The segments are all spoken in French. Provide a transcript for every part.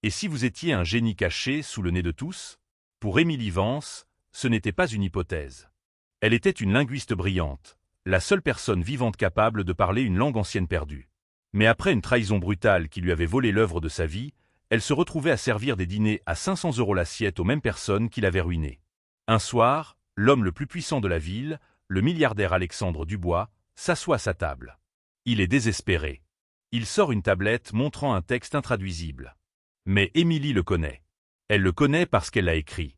Et si vous étiez un génie caché sous le nez de tous? Pour Émilie Vance, ce n'était pas une hypothèse. Elle était une linguiste brillante, la seule personne vivante capable de parler une langue ancienne perdue. Mais après une trahison brutale qui lui avait volé l'œuvre de sa vie, elle se retrouvait à servir des dîners à 500 € l'assiette aux mêmes personnes qui l'avaient ruinée. Un soir, l'homme le plus puissant de la ville, le milliardaire Alexandre Dubois, s'assoit à sa table. Il est désespéré. Il sort une tablette montrant un texte intraduisible. Mais Émilie le connaît. Elle le connaît parce qu'elle l'a écrit.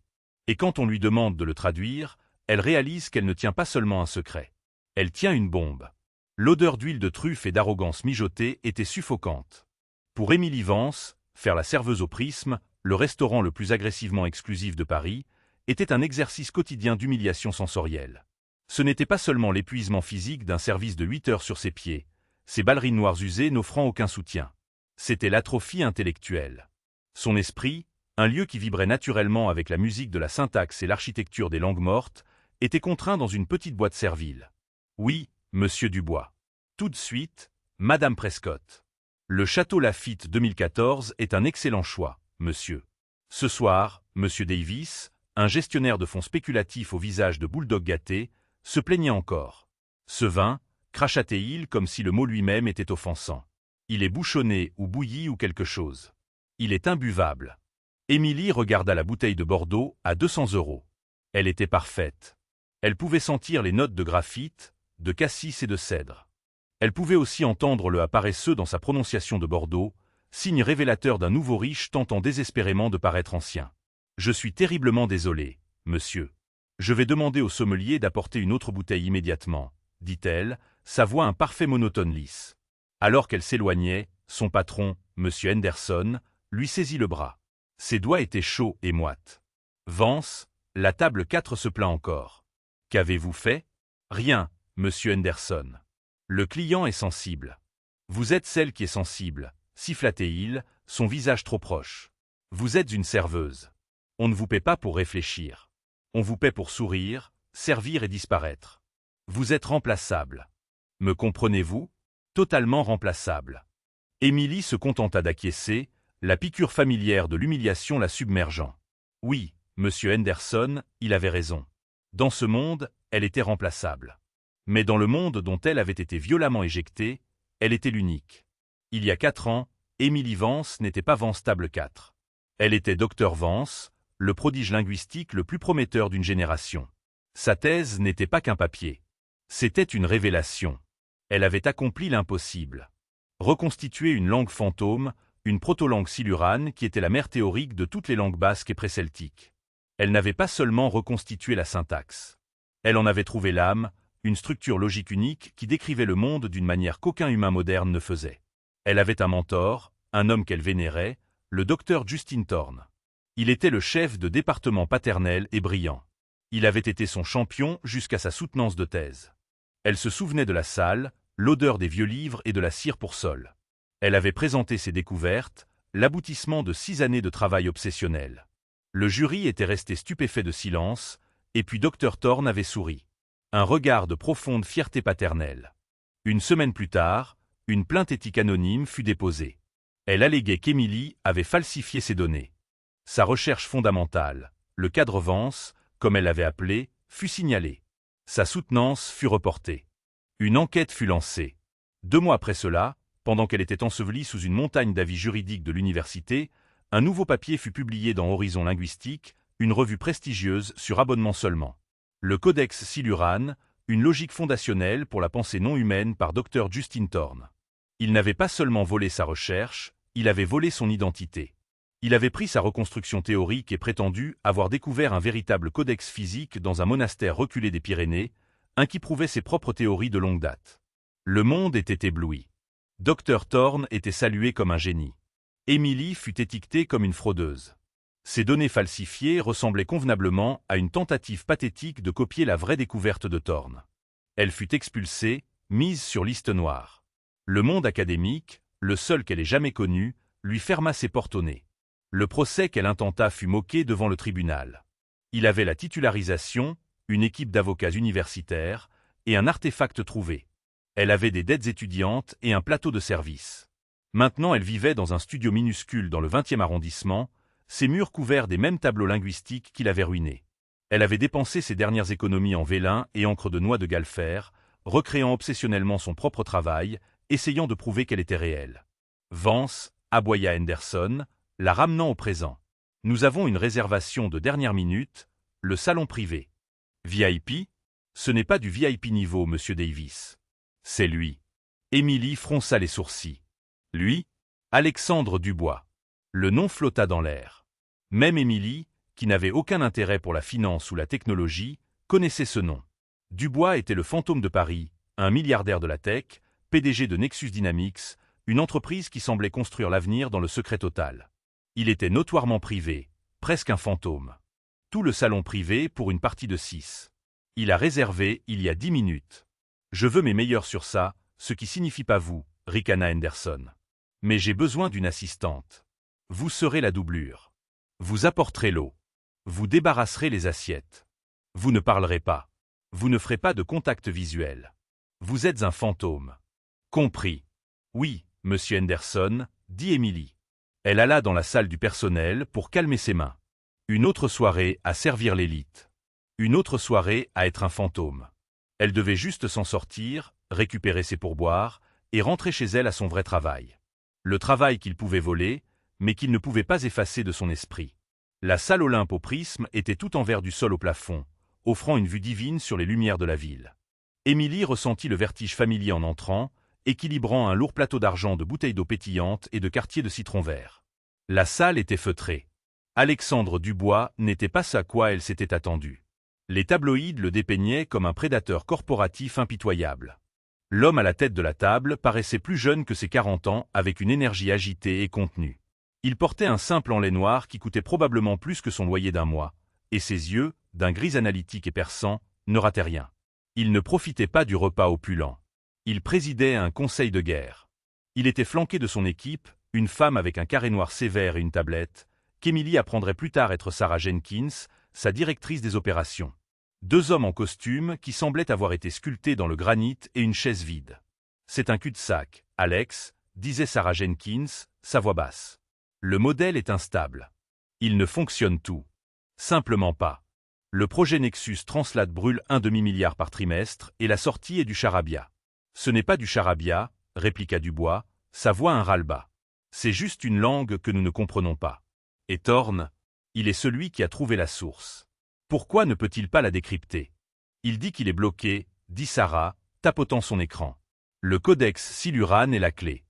Et quand on lui demande de le traduire, elle réalise qu'elle ne tient pas seulement un secret. Elle tient une bombe. L'odeur d'huile de truffe et d'arrogance mijotée était suffocante. Pour Émilie Vance, faire la serveuse au Prisme, le restaurant le plus agressivement exclusif de Paris, était un exercice quotidien d'humiliation sensorielle. Ce n'était pas seulement l'épuisement physique d'un service de 8 heures sur ses pieds, ses ballerines noires usées n'offrant aucun soutien. C'était l'atrophie intellectuelle. Son esprit, un lieu qui vibrait naturellement avec la musique de la syntaxe et l'architecture des langues mortes, était contraint dans une petite boîte servile. Oui, monsieur Dubois. Tout de suite, madame Prescott. Le Château Laffitte 2014 est un excellent choix, monsieur. Ce soir, monsieur Davis, un gestionnaire de fonds spéculatifs au visage de bulldog gâté, se plaignait encore. Ce vin, crachatait-il comme si le mot lui-même était offensant. Il est bouchonné ou bouilli ou quelque chose. Il est imbuvable. Émilie regarda la bouteille de Bordeaux à 200 €. Elle était parfaite. Elle pouvait sentir les notes de graphite, de cassis et de cèdre. Elle pouvait aussi entendre le A paresseux dans sa prononciation de Bordeaux, signe révélateur d'un nouveau riche tentant désespérément de paraître ancien. « Je suis terriblement désolé, monsieur. Je vais demander au sommelier d'apporter une autre bouteille immédiatement, dit-elle, sa voix un parfait monotone lisse. Alors qu'elle s'éloignait, son patron, monsieur Henderson, lui saisit le bras. Ses doigts étaient chauds et moites. Vance, la table 4 se plaint encore. Qu'avez-vous fait? Rien, monsieur Henderson. Le client est sensible. Vous êtes celle qui est sensible, siffla-t-il, son visage trop proche. Vous êtes une serveuse. On ne vous paie pas pour réfléchir. On vous paie pour sourire, servir et disparaître. Vous êtes remplaçable. Me comprenez-vous? Totalement remplaçable. Émilie se contenta d'acquiescer, la piqûre familière de l'humiliation la submergeant. Oui, monsieur Henderson, il avait raison. Dans ce monde, elle était remplaçable. Mais dans le monde dont elle avait été violemment éjectée, elle était l'unique. Il y a 4 ans, Émilie Vance n'était pas Vance Table 4. Elle était Dr Vance, le prodige linguistique le plus prometteur d'une génération. Sa thèse n'était pas qu'un papier. C'était une révélation. Elle avait accompli l'impossible. Reconstituer une langue fantôme, une proto-langue silurane qui était la mère théorique de toutes les langues basques et préceltiques. Elle n'avait pas seulement reconstitué la syntaxe. Elle en avait trouvé l'âme, une structure logique unique qui décrivait le monde d'une manière qu'aucun humain moderne ne faisait. Elle avait un mentor, un homme qu'elle vénérait, le docteur Justin Thorne. Il était le chef de département paternel et brillant. Il avait été son champion jusqu'à sa soutenance de thèse. Elle se souvenait de la salle, l'odeur des vieux livres et de la cire pour sol. Elle avait présenté ses découvertes, l'aboutissement de 6 années de travail obsessionnel. Le jury était resté stupéfait de silence, et puis Dr Thorne avait souri. Un regard de profonde fierté paternelle. Une semaine plus tard, une plainte éthique anonyme fut déposée. Elle alléguait qu'Émilie avait falsifié ses données. Sa recherche fondamentale, le cadre Vance, comme elle l'avait appelé, fut signalée. Sa soutenance fut reportée. Une enquête fut lancée. 2 mois après cela, pendant qu'elle était ensevelie sous une montagne d'avis juridiques de l'université, un nouveau papier fut publié dans Horizon Linguistique, une revue prestigieuse sur abonnement seulement. Le Codex Silurane, une logique fondationnelle pour la pensée non humaine par Dr Justin Thorne. Il n'avait pas seulement volé sa recherche, il avait volé son identité. Il avait pris sa reconstruction théorique et prétendu avoir découvert un véritable codex physique dans un monastère reculé des Pyrénées, un qui prouvait ses propres théories de longue date. Le monde était ébloui. Dr Thorne était salué comme un génie. Émilie fut étiquetée comme une fraudeuse. Ces données falsifiées ressemblaient convenablement à une tentative pathétique de copier la vraie découverte de Thorne. Elle fut expulsée, mise sur liste noire. Le monde académique, le seul qu'elle ait jamais connu, lui ferma ses portes au nez. Le procès qu'elle intenta fut moqué devant le tribunal. Il avait la titularisation, une équipe d'avocats universitaires, et un artefact trouvé. Elle avait des dettes étudiantes et un plateau de service. Maintenant elle vivait dans un studio minuscule dans le 20e arrondissement, ses murs couverts des mêmes tableaux linguistiques qui l'avaient ruinée. Elle avait dépensé ses dernières économies en vélin et encre de noix de galfer, recréant obsessionnellement son propre travail, essayant de prouver qu'elle était réelle. Vance, aboya Henderson, la ramenant au présent. Nous avons une réservation de dernière minute, le salon privé. VIP? Ce n'est pas du VIP niveau, monsieur Davis. C'est lui. Émilie fronça les sourcils. Lui? Alexandre Dubois. Le nom flotta dans l'air. Même Émilie, qui n'avait aucun intérêt pour la finance ou la technologie, connaissait ce nom. Dubois était le fantôme de Paris, un milliardaire de la tech, PDG de Nexus Dynamics, une entreprise qui semblait construire l'avenir dans le secret total. Il était notoirement privé, presque un fantôme. Tout le salon privé pour une partie de 6. Il a réservé il y a 10 minutes. Je veux mes meilleurs sur ça, ce qui signifie pas vous, ricana Henderson. Mais j'ai besoin d'une assistante. Vous serez la doublure. Vous apporterez l'eau. Vous débarrasserez les assiettes. Vous ne parlerez pas. Vous ne ferez pas de contact visuel. Vous êtes un fantôme. Compris. Oui, monsieur Henderson, dit Émilie. Elle alla dans la salle du personnel pour calmer ses mains. Une autre soirée à servir l'élite. Une autre soirée à être un fantôme. Elle devait juste s'en sortir, récupérer ses pourboires, et rentrer chez elle à son vrai travail. Le travail qu'il pouvait voler, mais qu'il ne pouvait pas effacer de son esprit. La salle Olympe au prisme était tout en verre du sol au plafond, offrant une vue divine sur les lumières de la ville. Émilie ressentit le vertige familier en entrant, équilibrant un lourd plateau d'argent de bouteilles d'eau pétillante et de quartiers de citron vert. La salle était feutrée. Alexandre Dubois n'était pas ce à quoi elle s'était attendue. Les tabloïds le dépeignaient comme un prédateur corporatif impitoyable. L'homme à la tête de la table paraissait plus jeune que ses 40 ans, avec une énergie agitée et contenue. Il portait un simple enlet noir qui coûtait probablement plus que son loyer d'un mois, et ses yeux, d'un gris analytique et perçant, ne rataient rien. Il ne profitait pas du repas opulent. Il présidait un conseil de guerre. Il était flanqué de son équipe, une femme avec un carré noir sévère et une tablette, qu'Émilie apprendrait plus tard être Sarah Jenkins, sa directrice des opérations. 2 hommes en costume qui semblaient avoir été sculptés dans le granit et une chaise vide. C'est un cul-de-sac, Alex, disait Sarah Jenkins, sa voix basse. Le modèle est instable. Il ne fonctionne tout. Simplement pas. Le projet Nexus Translate brûle 1 demi-milliard par trimestre et la sortie est du charabia. Ce n'est pas du charabia, répliqua Dubois, sa voix un ras-le-bas. C'est juste une langue que nous ne comprenons pas. Et Thorne, il est celui qui a trouvé la source. Pourquoi ne peut-il pas la décrypter? Il dit qu'il est bloqué, dit Sarah, tapotant son écran. Le codex Silurian est la clé.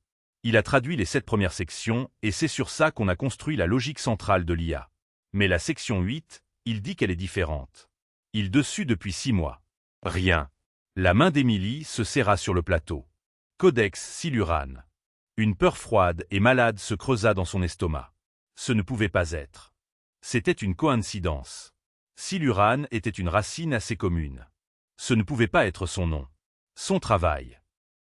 Il a traduit les 7 premières sections et c'est sur ça qu'on a construit la logique centrale de l'IA. Mais la section 8, il dit qu'elle est différente. Il dessus depuis 6 mois. Rien. La main d'Émilie se serra sur le plateau. Codex Silurian. Une peur froide et malade se creusa dans son estomac. Ce ne pouvait pas être. C'était une coïncidence. Silurian était une racine assez commune. Ce ne pouvait pas être son nom. Son travail.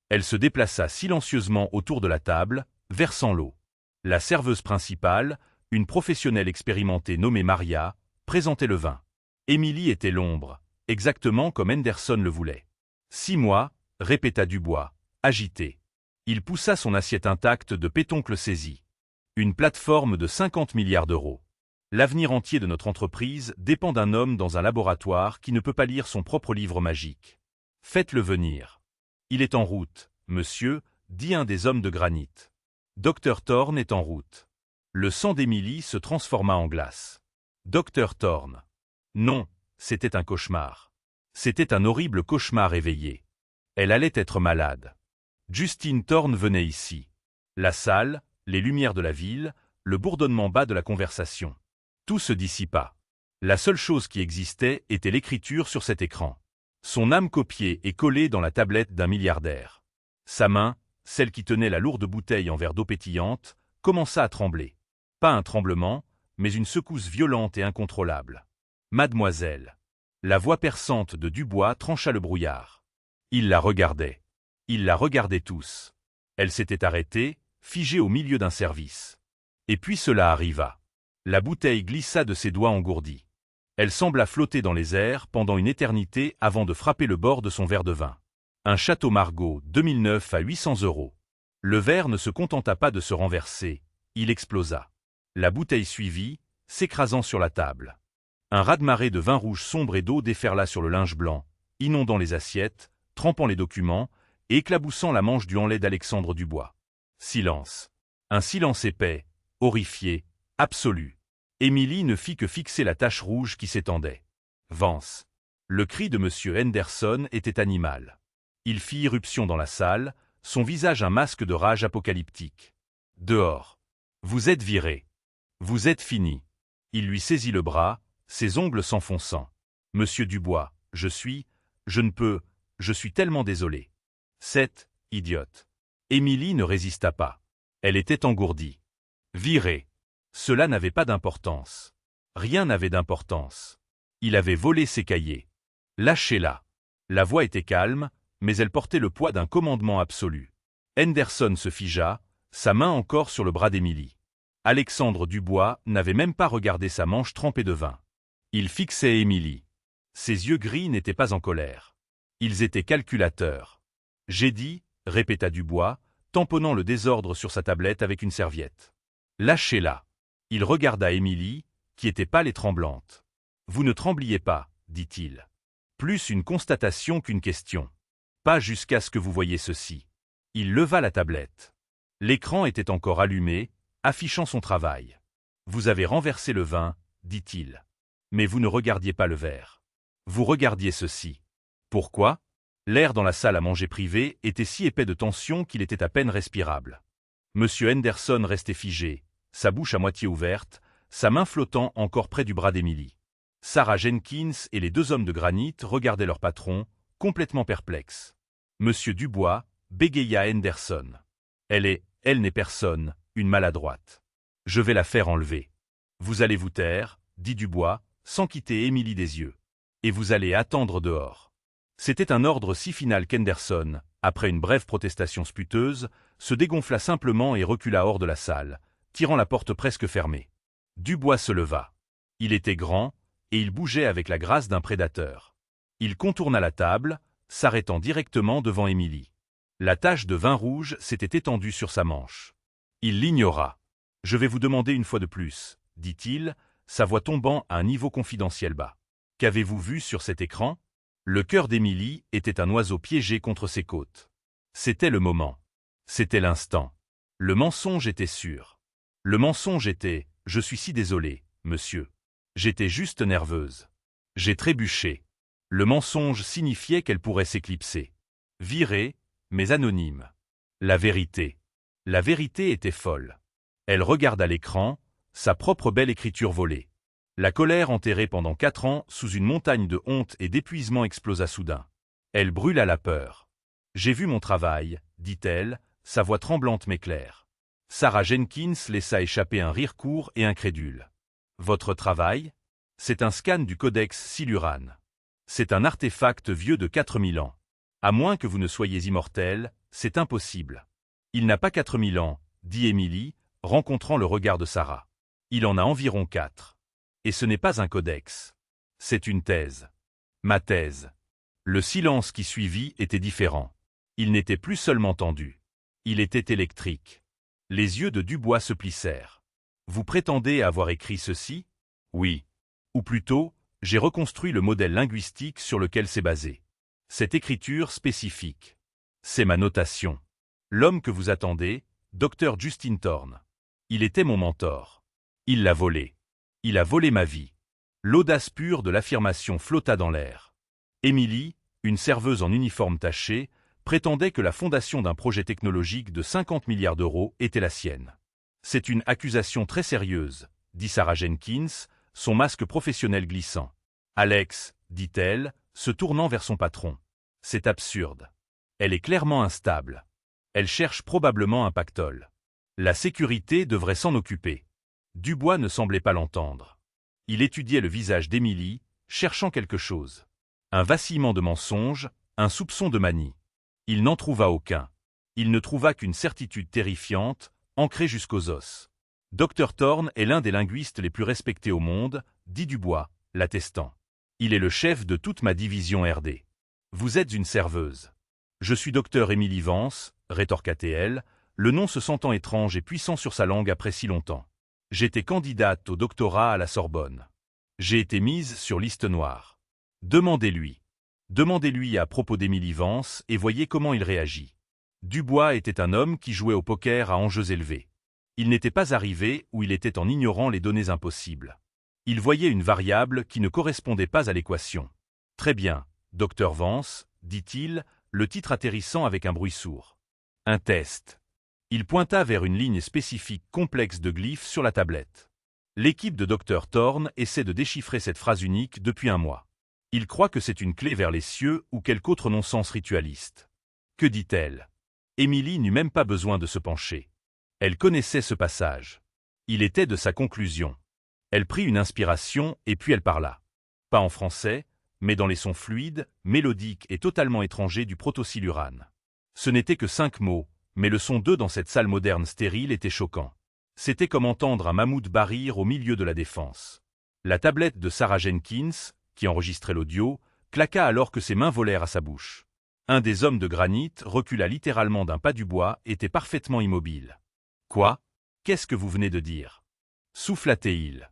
Elle se déplaça silencieusement autour de la table, versant l'eau. La serveuse principale, une professionnelle expérimentée nommée Maria, présentait le vin. Émilie était l'ombre, exactement comme Henderson le voulait. 6 mois, répéta Dubois, agité. Il poussa son assiette intacte de pétoncles saisis. Une plateforme de 50 milliards d'euros. L'avenir entier de notre entreprise dépend d'un homme dans un laboratoire qui ne peut pas lire son propre livre magique. Faites-le venir. Il est en route, monsieur, dit un des hommes de granit. Dr Thorne est en route. Le sang d'Émilie se transforma en glace. Dr Thorne. Non, c'était un cauchemar. C'était un horrible cauchemar éveillé. Elle allait être malade. Justine Thorne venait ici. La salle, les lumières de la ville, le bourdonnement bas de la conversation. Tout se dissipa. La seule chose qui existait était l'écriture sur cet écran. Son âme copiée et collée dans la tablette d'un milliardaire. Sa main, celle qui tenait la lourde bouteille en verre d'eau pétillante, commença à trembler. Pas un tremblement, mais une secousse violente et incontrôlable. Mademoiselle. La voix perçante de Dubois trancha le brouillard. Il la regardait. Ils la regardaient tous. Elle s'était arrêtée, figée au milieu d'un service. Et puis cela arriva. La bouteille glissa de ses doigts engourdis. Elle sembla flotter dans les airs pendant une éternité avant de frapper le bord de son verre de vin. Un château Margaux 2009 à 800 €. Le verre ne se contenta pas de se renverser, il explosa. La bouteille suivit, s'écrasant sur la table. Un raz-de-marée de vin rouge sombre et d'eau déferla sur le linge blanc, inondant les assiettes, trempant les documents et éclaboussant la manche du hanlet d'Alexandre Dubois. Silence. Un silence épais, horrifié, absolu. Émilie ne fit que fixer la tache rouge qui s'étendait. Vance. Le cri de M. Henderson était animal. Il fit irruption dans la salle, son visage un masque de rage apocalyptique. Dehors. Vous êtes viré. Vous êtes fini. Il lui saisit le bras, ses ongles s'enfonçant. Monsieur Dubois, je ne peux, je suis tellement désolé. Cette idiote. Émilie ne résista pas. Elle était engourdie. Viré. Cela n'avait pas d'importance. Rien n'avait d'importance. Il avait volé ses cahiers. Lâchez-la. La voix était calme, mais elle portait le poids d'un commandement absolu. Henderson se figea, sa main encore sur le bras d'Émilie. Alexandre Dubois n'avait même pas regardé sa manche trempée de vin. Il fixait Émilie. Ses yeux gris n'étaient pas en colère. Ils étaient calculateurs. J'ai dit, répéta Dubois, tamponnant le désordre sur sa tablette avec une serviette. Lâchez-la. Il regarda Émilie, qui était pâle et tremblante. Vous ne trembliez pas, dit-il. Plus une constatation qu'une question. Pas jusqu'à ce que vous voyiez ceci. Il leva la tablette. L'écran était encore allumé, affichant son travail. Vous avez renversé le vin, dit-il. Mais vous ne regardiez pas le verre. Vous regardiez ceci. Pourquoi? L'air dans la salle à manger privée était si épais de tension qu'il était à peine respirable. Monsieur Henderson restait figé, sa bouche à moitié ouverte, sa main flottant encore près du bras d'Émilie. Sarah Jenkins et les deux hommes de granit regardaient leur patron, complètement perplexes. Monsieur Dubois bégaya Henderson. Elle n'est personne, une maladroite. Je vais la faire enlever. Vous allez vous taire, dit Dubois, sans quitter Émilie des yeux. Et vous allez attendre dehors. C'était un ordre si final qu'Henderson, après une brève protestation sputeuse, se dégonfla simplement et recula hors de la salle, tirant la porte presque fermée. Dubois se leva. Il était grand, et il bougeait avec la grâce d'un prédateur. Il contourna la table, s'arrêtant directement devant Émilie. La tache de vin rouge s'était étendue sur sa manche. Il l'ignora. « Je vais vous demander une fois de plus, » dit-il, sa voix tombant à un niveau confidentiel bas. « Qu'avez-vous vu sur cet écran ?» Le cœur d'Émilie était un oiseau piégé contre ses côtes. C'était le moment. C'était l'instant. Le mensonge était sûr. Le mensonge était « Je suis si désolé, monsieur. J'étais juste nerveuse. J'ai trébuché. » Le mensonge signifiait qu'elle pourrait s'éclipser. Virée, mais anonyme. La vérité. La vérité était folle. Elle regarda l'écran, sa propre belle écriture volée. La colère enterrée pendant 4 ans sous une montagne de honte et d'épuisement explosa soudain. Elle brûla la peur. « J'ai vu mon travail, » dit-elle, sa voix tremblante mais claire. Sarah Jenkins laissa échapper un rire court et incrédule. « Votre travail? C'est un scan du codex Siluran. C'est un artefact vieux de 4000 ans. À moins que vous ne soyez immortel, c'est impossible. » « Il n'a pas 4000 ans, » dit Émilie, rencontrant le regard de Sarah. « Il en a environ 4. Et ce n'est pas un codex. C'est une thèse. Ma thèse. » Le silence qui suivit était différent. Il n'était plus seulement tendu. Il était électrique. Les yeux de Dubois se plissèrent. « Vous prétendez avoir écrit ceci? » « Oui. Ou plutôt, j'ai reconstruit le modèle linguistique sur lequel c'est basé. Cette écriture spécifique. C'est ma notation. L'homme que vous attendez, Dr Justin Thorne. Il était mon mentor. Il l'a volé. Il a volé ma vie. » L'audace pure de l'affirmation flotta dans l'air. Émilie, une serveuse en uniforme taché, prétendait que la fondation d'un projet technologique de 50 milliards d'euros était la sienne. « C'est une accusation très sérieuse, » dit Sarah Jenkins, son masque professionnel glissant. « Alex, » dit-elle, se tournant vers son patron. « C'est absurde. Elle est clairement instable. Elle cherche probablement un pactole. La sécurité devrait s'en occuper. » Dubois ne semblait pas l'entendre. Il étudiait le visage d'Émilie, cherchant quelque chose. Un vacillement de mensonge, un soupçon de manie. Il n'en trouva aucun. Il ne trouva qu'une certitude terrifiante, ancrée jusqu'aux os. « Dr Thorne est l'un des linguistes les plus respectés au monde, » dit Dubois, l'attestant. « Il est le chef de toute ma division RD. Vous êtes une serveuse. »« Je suis docteur Émilie Vance, » rétorqua-t-elle, le nom se sentant étrange et puissant sur sa langue après si longtemps. J'étais candidate au doctorat à la Sorbonne. J'ai été mise sur liste noire. Demandez-lui. Demandez-lui à propos d'Émilie Vance et voyez comment il réagit. Dubois était un homme qui jouait au poker à enjeux élevés. Il n'était pas arrivé où il était en ignorant les données impossibles. Il voyait une variable qui ne correspondait pas à l'équation. Très bien, docteur Vance, dit-il, le titre atterrissant avec un bruit sourd. Un test. Il pointa vers une ligne spécifique complexe de glyphes sur la tablette. L'équipe de Dr Thorne essaie de déchiffrer cette phrase unique depuis un mois. Il croit que c'est une clé vers les cieux ou quelque autre non-sens ritualiste. Que dit-elle? Émilie n'eut même pas besoin de se pencher. Elle connaissait ce passage. Il était de sa conclusion. Elle prit une inspiration et puis elle parla. Pas en français, mais dans les sons fluides, mélodiques et totalement étrangers du proto-silurane. Ce n'était que 5 mots, mais le son d'eux dans cette salle moderne stérile était choquant. C'était comme entendre un mammouth barrir au milieu de la défense. La tablette de Sarah Jenkins, qui enregistrait l'audio, claqua alors que ses mains volèrent à sa bouche. Un des hommes de granit recula littéralement d'un pas du bois et était parfaitement immobile. « Quoi? Qu'est-ce que vous venez de dire » souffla-t-il.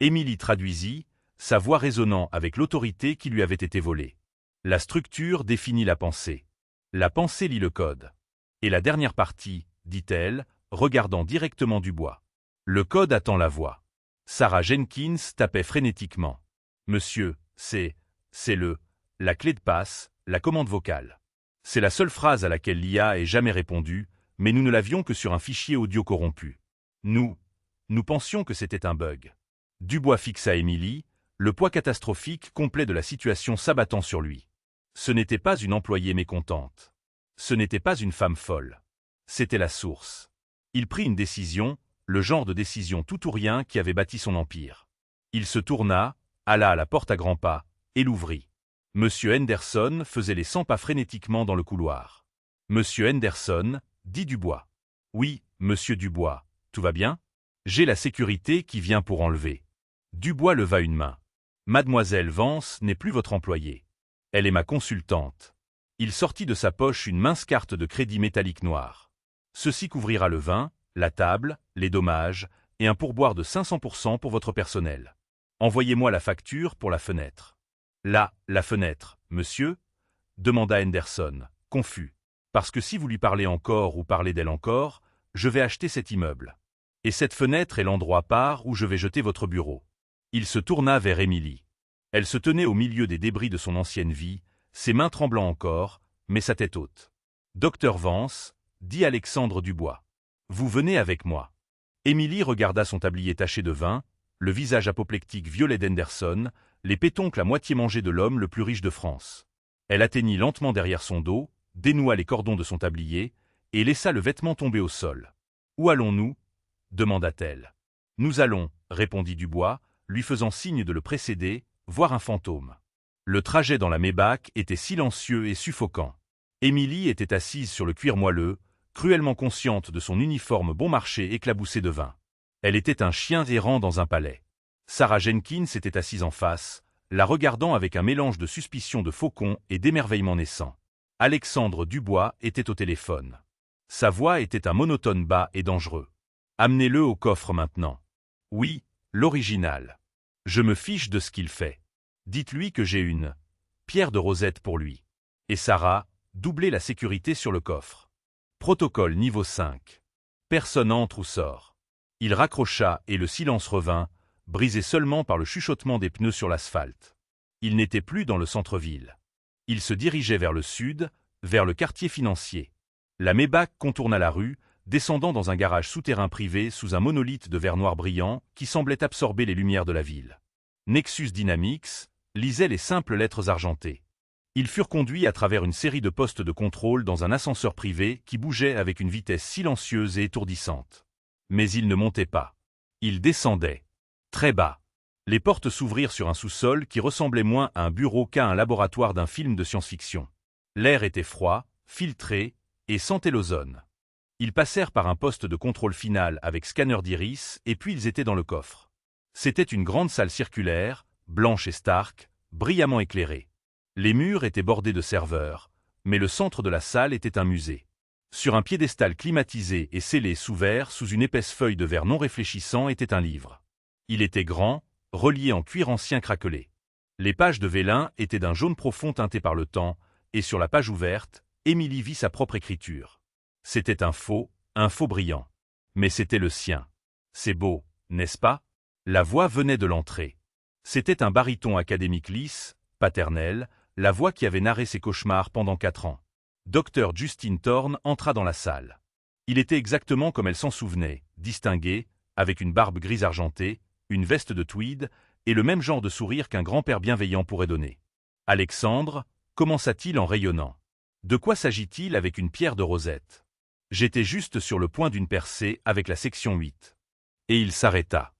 Émilie traduisit, sa voix résonnant avec l'autorité qui lui avait été volée. La structure définit la pensée. La pensée lit le code. Et la dernière partie, dit-elle, regardant directement Dubois. Le code attend la voix. Sarah Jenkins tapait frénétiquement. Monsieur, c'est la clé de passe, la commande vocale. C'est la seule phrase à laquelle l'IA ait jamais répondu, mais nous ne l'avions que sur un fichier audio corrompu. Nous pensions que c'était un bug. Dubois fixa Émilie, le poids catastrophique complet de la situation s'abattant sur lui. Ce n'était pas une employée mécontente. Ce n'était pas une femme folle. C'était la source. Il prit une décision, le genre de décision tout ou rien qui avait bâti son empire. Il se tourna, alla à la porte à grands pas, et l'ouvrit. Monsieur Henderson faisait les 100 pas frénétiquement dans le couloir. Monsieur Henderson, dit Dubois. Oui, monsieur Dubois, tout va bien? J'ai la sécurité qui vient pour enlever. Dubois leva une main. Mademoiselle Vance n'est plus votre employée. Elle est ma consultante. Il sortit de sa poche une mince carte de crédit métallique noire. Ceci couvrira le vin, la table, les dommages, et un pourboire de 500% pour votre personnel. Envoyez-moi la facture pour la fenêtre. La fenêtre, monsieur? Demanda Henderson, confus. Parce que si vous lui parlez encore ou parlez d'elle encore, je vais acheter cet immeuble. Et cette fenêtre est l'endroit par où je vais jeter votre bureau. Il se tourna vers Émilie. Elle se tenait au milieu des débris de son ancienne vie, ses mains tremblant encore, mais sa tête haute. Docteur Vance, dit Alexandre Dubois. Vous venez avec moi. Émilie regarda son tablier taché de vin, le visage apoplectique violet d'Henderson, les pétoncles à moitié mangés de l'homme le plus riche de France. Elle atteignit lentement derrière son dos, dénoua les cordons de son tablier, et laissa le vêtement tomber au sol. « Où allons-nous » demanda-t-elle. « Nous allons, » répondit Dubois, lui faisant signe de le précéder, voir un fantôme. Le trajet dans la Maybach était silencieux et suffocant. Émilie était assise sur le cuir moelleux, cruellement consciente de son uniforme bon marché éclaboussé de vin. Elle était un chien errant dans un palais. Sarah Jenkins était assise en face, la regardant avec un mélange de suspicion de faucon et d'émerveillement naissant. Alexandre Dubois était au téléphone. Sa voix était un monotone bas et dangereux. « Amenez-le au coffre maintenant. »« Oui, l'original. Je me fiche de ce qu'il fait. Dites-lui que j'ai une pierre de rosette pour lui. » Et Sarah, doublez la sécurité sur le coffre. Protocole niveau 5. Personne entre ou sort. Il raccrocha et le silence revint, brisé seulement par le chuchotement des pneus sur l'asphalte. Il n'était plus dans le centre-ville. Il se dirigeait vers le sud, vers le quartier financier. La Maybach contourna la rue, descendant dans un garage souterrain privé sous un monolithe de verre noir brillant qui semblait absorber les lumières de la ville. Nexus Dynamics lisait les simples lettres argentées. Ils furent conduits à travers une série de postes de contrôle dans un ascenseur privé qui bougeait avec une vitesse silencieuse et étourdissante. Mais ils ne montaient pas. Ils descendaient. Très bas. Les portes s'ouvrirent sur un sous-sol qui ressemblait moins à un bureau qu'à un laboratoire d'un film de science-fiction. L'air était froid, filtré et sentait l'ozone. Ils passèrent par un poste de contrôle final avec scanner d'iris et puis ils étaient dans le coffre. C'était une grande salle circulaire, blanche et stark, brillamment éclairée. Les murs étaient bordés de serveurs, mais le centre de la salle était un musée. Sur un piédestal climatisé et scellé sous verre sous une épaisse feuille de verre non réfléchissant était un livre. Il était grand, relié en cuir ancien craquelé. Les pages de vélin étaient d'un jaune profond teinté par le temps, et sur la page ouverte, Émilie vit sa propre écriture. C'était un faux brillant. Mais c'était le sien. C'est beau, n'est-ce pas? La voix venait de l'entrée. C'était un baryton académique lisse, paternel, la voix qui avait narré ses cauchemars pendant 4 ans. Dr Justin Thorne entra dans la salle. Il était exactement comme elle s'en souvenait, distingué, avec une barbe grise argentée, une veste de tweed, et le même genre de sourire qu'un grand-père bienveillant pourrait donner. « Alexandre » commença-t-il en rayonnant. « De quoi s'agit-il avec une pierre de rosette ?» J'étais juste sur le point d'une percée avec la section 8. Et il s'arrêta.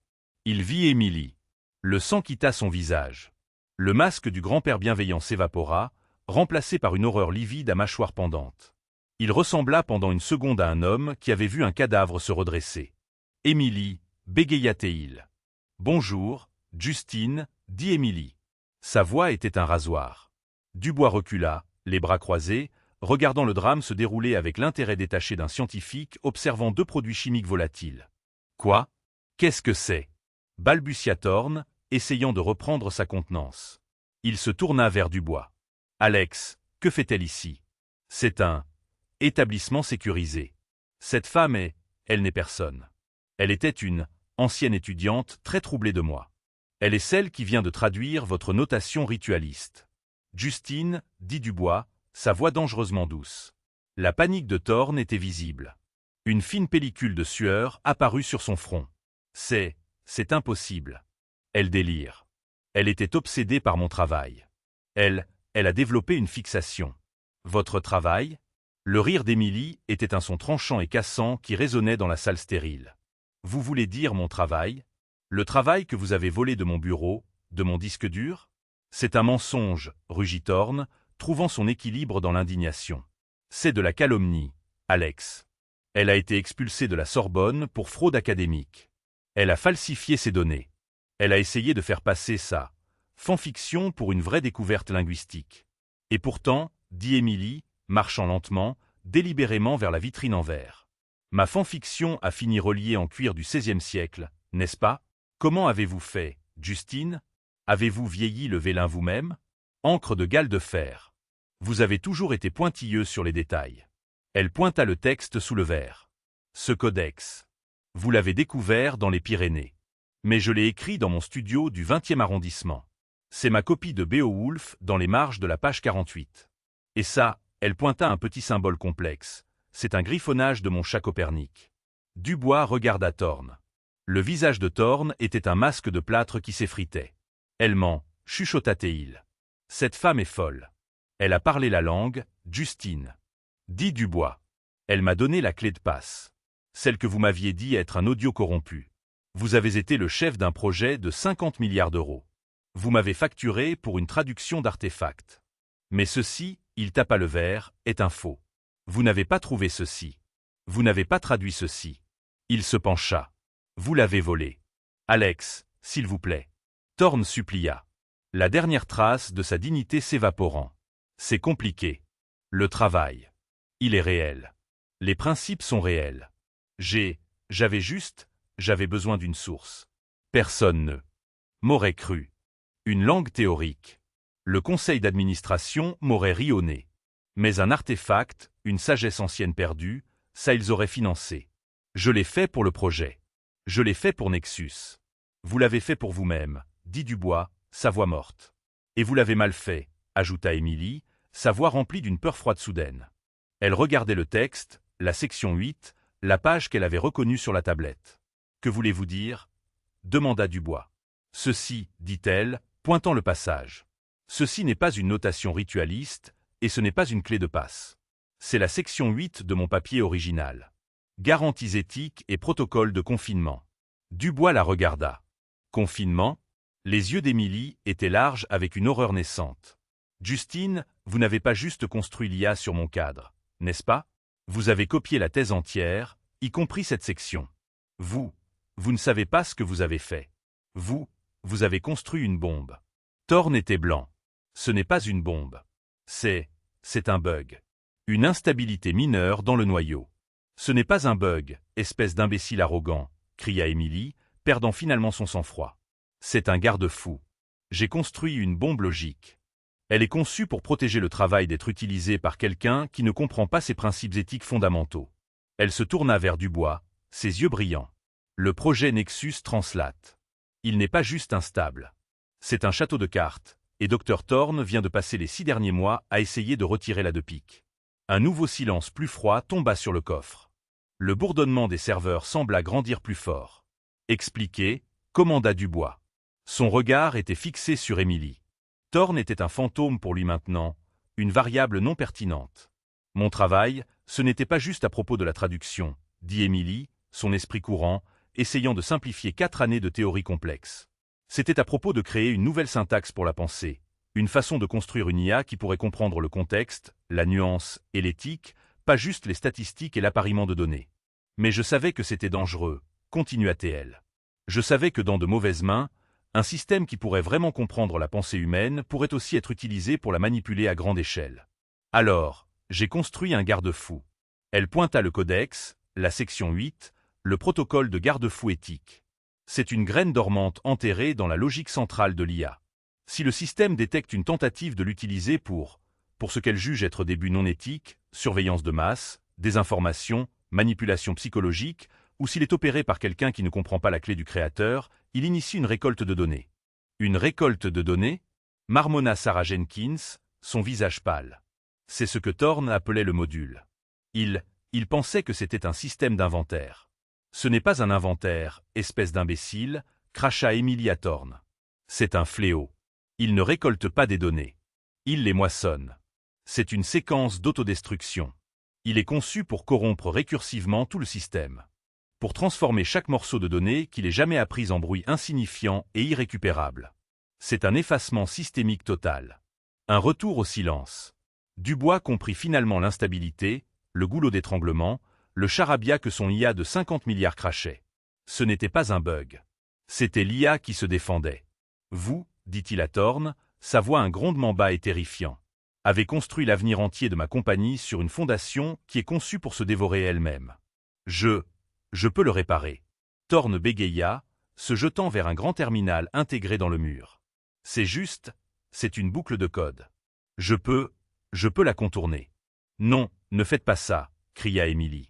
Il vit Émilie. Le sang quitta son visage. Le masque du grand-père bienveillant s'évapora, remplacé par une horreur livide à mâchoire pendante. Il ressembla pendant une seconde à un homme qui avait vu un cadavre se redresser. « Émilie » bégaya-t-il. « Bonjour, Justine » dit Émilie. Sa voix était un rasoir. Dubois recula, les bras croisés, regardant le drame se dérouler avec l'intérêt détaché d'un scientifique observant 2 produits chimiques volatiles. « Quoi? Qu'est-ce que c'est » balbutia Thorne, essayant de reprendre sa contenance. Il se tourna vers Dubois. « Alex, que fait-elle ici? C'est un établissement sécurisé. Cette femme elle n'est personne. Elle était une ancienne étudiante très troublée de moi. Elle est celle qui vient de traduire votre notation ritualiste. » Justine, dit Dubois, sa voix dangereusement douce. La panique de Thorne était visible. Une fine pellicule de sueur apparut sur son front. C'est impossible. Elle délire. Elle était obsédée par mon travail. Elle a développé une fixation. Votre travail? Le rire d'Émilie était un son tranchant et cassant qui résonnait dans la salle stérile. Vous voulez dire mon travail? Le travail que vous avez volé de mon bureau, de mon disque dur? C'est un mensonge, rugit Thorne, trouvant son équilibre dans l'indignation. C'est de la calomnie, Alex. Elle a été expulsée de la Sorbonne pour fraude académique. Elle a falsifié ses données. Elle a essayé de faire passer sa fanfiction pour une vraie découverte linguistique. Et pourtant, dit Émilie, marchant lentement, délibérément vers la vitrine en verre. Ma fanfiction a fini reliée en cuir du XVIe siècle, n'est-ce pas? Comment avez-vous fait, Justine? Avez-vous vieilli le vélin vous-même? Encre de gale de fer. Vous avez toujours été pointilleux sur les détails. Elle pointa le texte sous le verre. Ce codex. Vous l'avez découvert dans les Pyrénées. Mais je l'ai écrit dans mon studio du 20e arrondissement. C'est ma copie de Beowulf dans les marges de la page 48. Et ça, elle pointa un petit symbole complexe. C'est un griffonnage de mon chat Copernic. Dubois regarda Thorne. Le visage de Thorne était un masque de plâtre qui s'effritait. Elle ment, chuchota-t-il. Cette femme est folle. Elle a parlé la langue, Justine. Dit Dubois. Elle m'a donné la clé de passe. Celle que vous m'aviez dit être un audio corrompu. Vous avez été le chef d'un projet de 50 milliards d'euros. Vous m'avez facturé pour une traduction d'artefacts. Mais ceci, il tapa le verre, est un faux. Vous n'avez pas trouvé ceci. Vous n'avez pas traduit ceci. Il se pencha. Vous l'avez volé. Alex, s'il vous plaît. Thorne supplia. La dernière trace de sa dignité s'évaporant. C'est compliqué. Le travail. Il est réel. Les principes sont réels. J'avais besoin d'une source. Personne ne m'aurait cru. Une langue théorique. Le conseil d'administration m'aurait ri au nez. Mais un artefact, une sagesse ancienne perdue, ça ils auraient financé. Je l'ai fait pour le projet. Je l'ai fait pour Nexus. Vous l'avez fait pour vous-même, dit Dubois, sa voix morte. Et vous l'avez mal fait, ajouta Émilie, sa voix remplie d'une peur froide soudaine. Elle regardait le texte, la section 8, la page qu'elle avait reconnue sur la tablette. Que voulez-vous dire? Demanda Dubois. Ceci, dit-elle, pointant le passage. Ceci n'est pas une notation ritualiste, et ce n'est pas une clé de passe. C'est la section 8 de mon papier original. Garanties éthiques et protocole de confinement. Dubois la regarda. Confinement? Les yeux d'Émilie étaient larges avec une horreur naissante. Justine, vous n'avez pas juste construit l'IA sur mon cadre, n'est-ce pas? Vous avez copié la thèse entière, y compris cette section. Vous ne savez pas ce que vous avez fait. Vous avez construit une bombe. Thorne était blanc. Ce n'est pas une bombe. C'est un bug. Une instabilité mineure dans le noyau. Ce n'est pas un bug, espèce d'imbécile arrogant, cria Émilie, perdant finalement son sang-froid. C'est un garde-fou. J'ai construit une bombe logique. Elle est conçue pour protéger le travail d'être utilisé par quelqu'un qui ne comprend pas ses principes éthiques fondamentaux. Elle se tourna vers Dubois, ses yeux brillants. Le projet Nexus Translate. Il n'est pas juste instable. C'est un château de cartes, et Dr Thorne vient de passer les 6 derniers mois à essayer de retirer la de pique. Un nouveau silence plus froid tomba sur le coffre. Le bourdonnement des serveurs sembla grandir plus fort. Expliquez, commanda Dubois. Son regard était fixé sur Émilie. Thorne était un fantôme pour lui maintenant, une variable non pertinente. Mon travail, ce n'était pas juste à propos de la traduction, dit Émilie, son esprit courant, essayant de simplifier 4 années de théorie complexe. C'était à propos de créer une nouvelle syntaxe pour la pensée, une façon de construire une IA qui pourrait comprendre le contexte, la nuance et l'éthique, pas juste les statistiques et l'appariement de données. Mais je savais que c'était dangereux, continua-t-elle. Je savais que dans de mauvaises mains, un système qui pourrait vraiment comprendre la pensée humaine pourrait aussi être utilisé pour la manipuler à grande échelle. Alors, j'ai construit un garde-fou. Elle pointa le codex, la section 8, le protocole de garde-fou éthique. C'est une graine dormante enterrée dans la logique centrale de l'IA. Si le système détecte une tentative de l'utiliser pour ce qu'elle juge être des buts non éthiques, surveillance de masse, désinformation, manipulation psychologique, ou s'il est opéré par quelqu'un qui ne comprend pas la clé du créateur, il initie une récolte de données. Une récolte de données? Marmonna Sarah Jenkins, son visage pâle. C'est ce que Thorne appelait le module. Il pensait que c'était un système d'inventaire. Ce n'est pas un inventaire, espèce d'imbécile, cracha Émilie à Thorne. C'est un fléau. Il ne récolte pas des données. Il les moissonne. C'est une séquence d'autodestruction. Il est conçu pour corrompre récursivement tout le système. Pour transformer chaque morceau de données qu'il ait jamais appris en bruit insignifiant et irrécupérable. C'est un effacement systémique total. Un retour au silence. Dubois comprit finalement l'instabilité, le goulot d'étranglement, le charabia que son IA de 50 milliards crachait. Ce n'était pas un bug. C'était l'IA qui se défendait. Vous, dit-il à Thorne, sa voix un grondement bas et terrifiant, avez construit l'avenir entier de ma compagnie sur une fondation qui est conçue pour se dévorer elle-même. Je peux le réparer. Thorne bégaya, se jetant vers un grand terminal intégré dans le mur. C'est une boucle de code. Je peux la contourner. Non, ne faites pas ça, cria Émilie.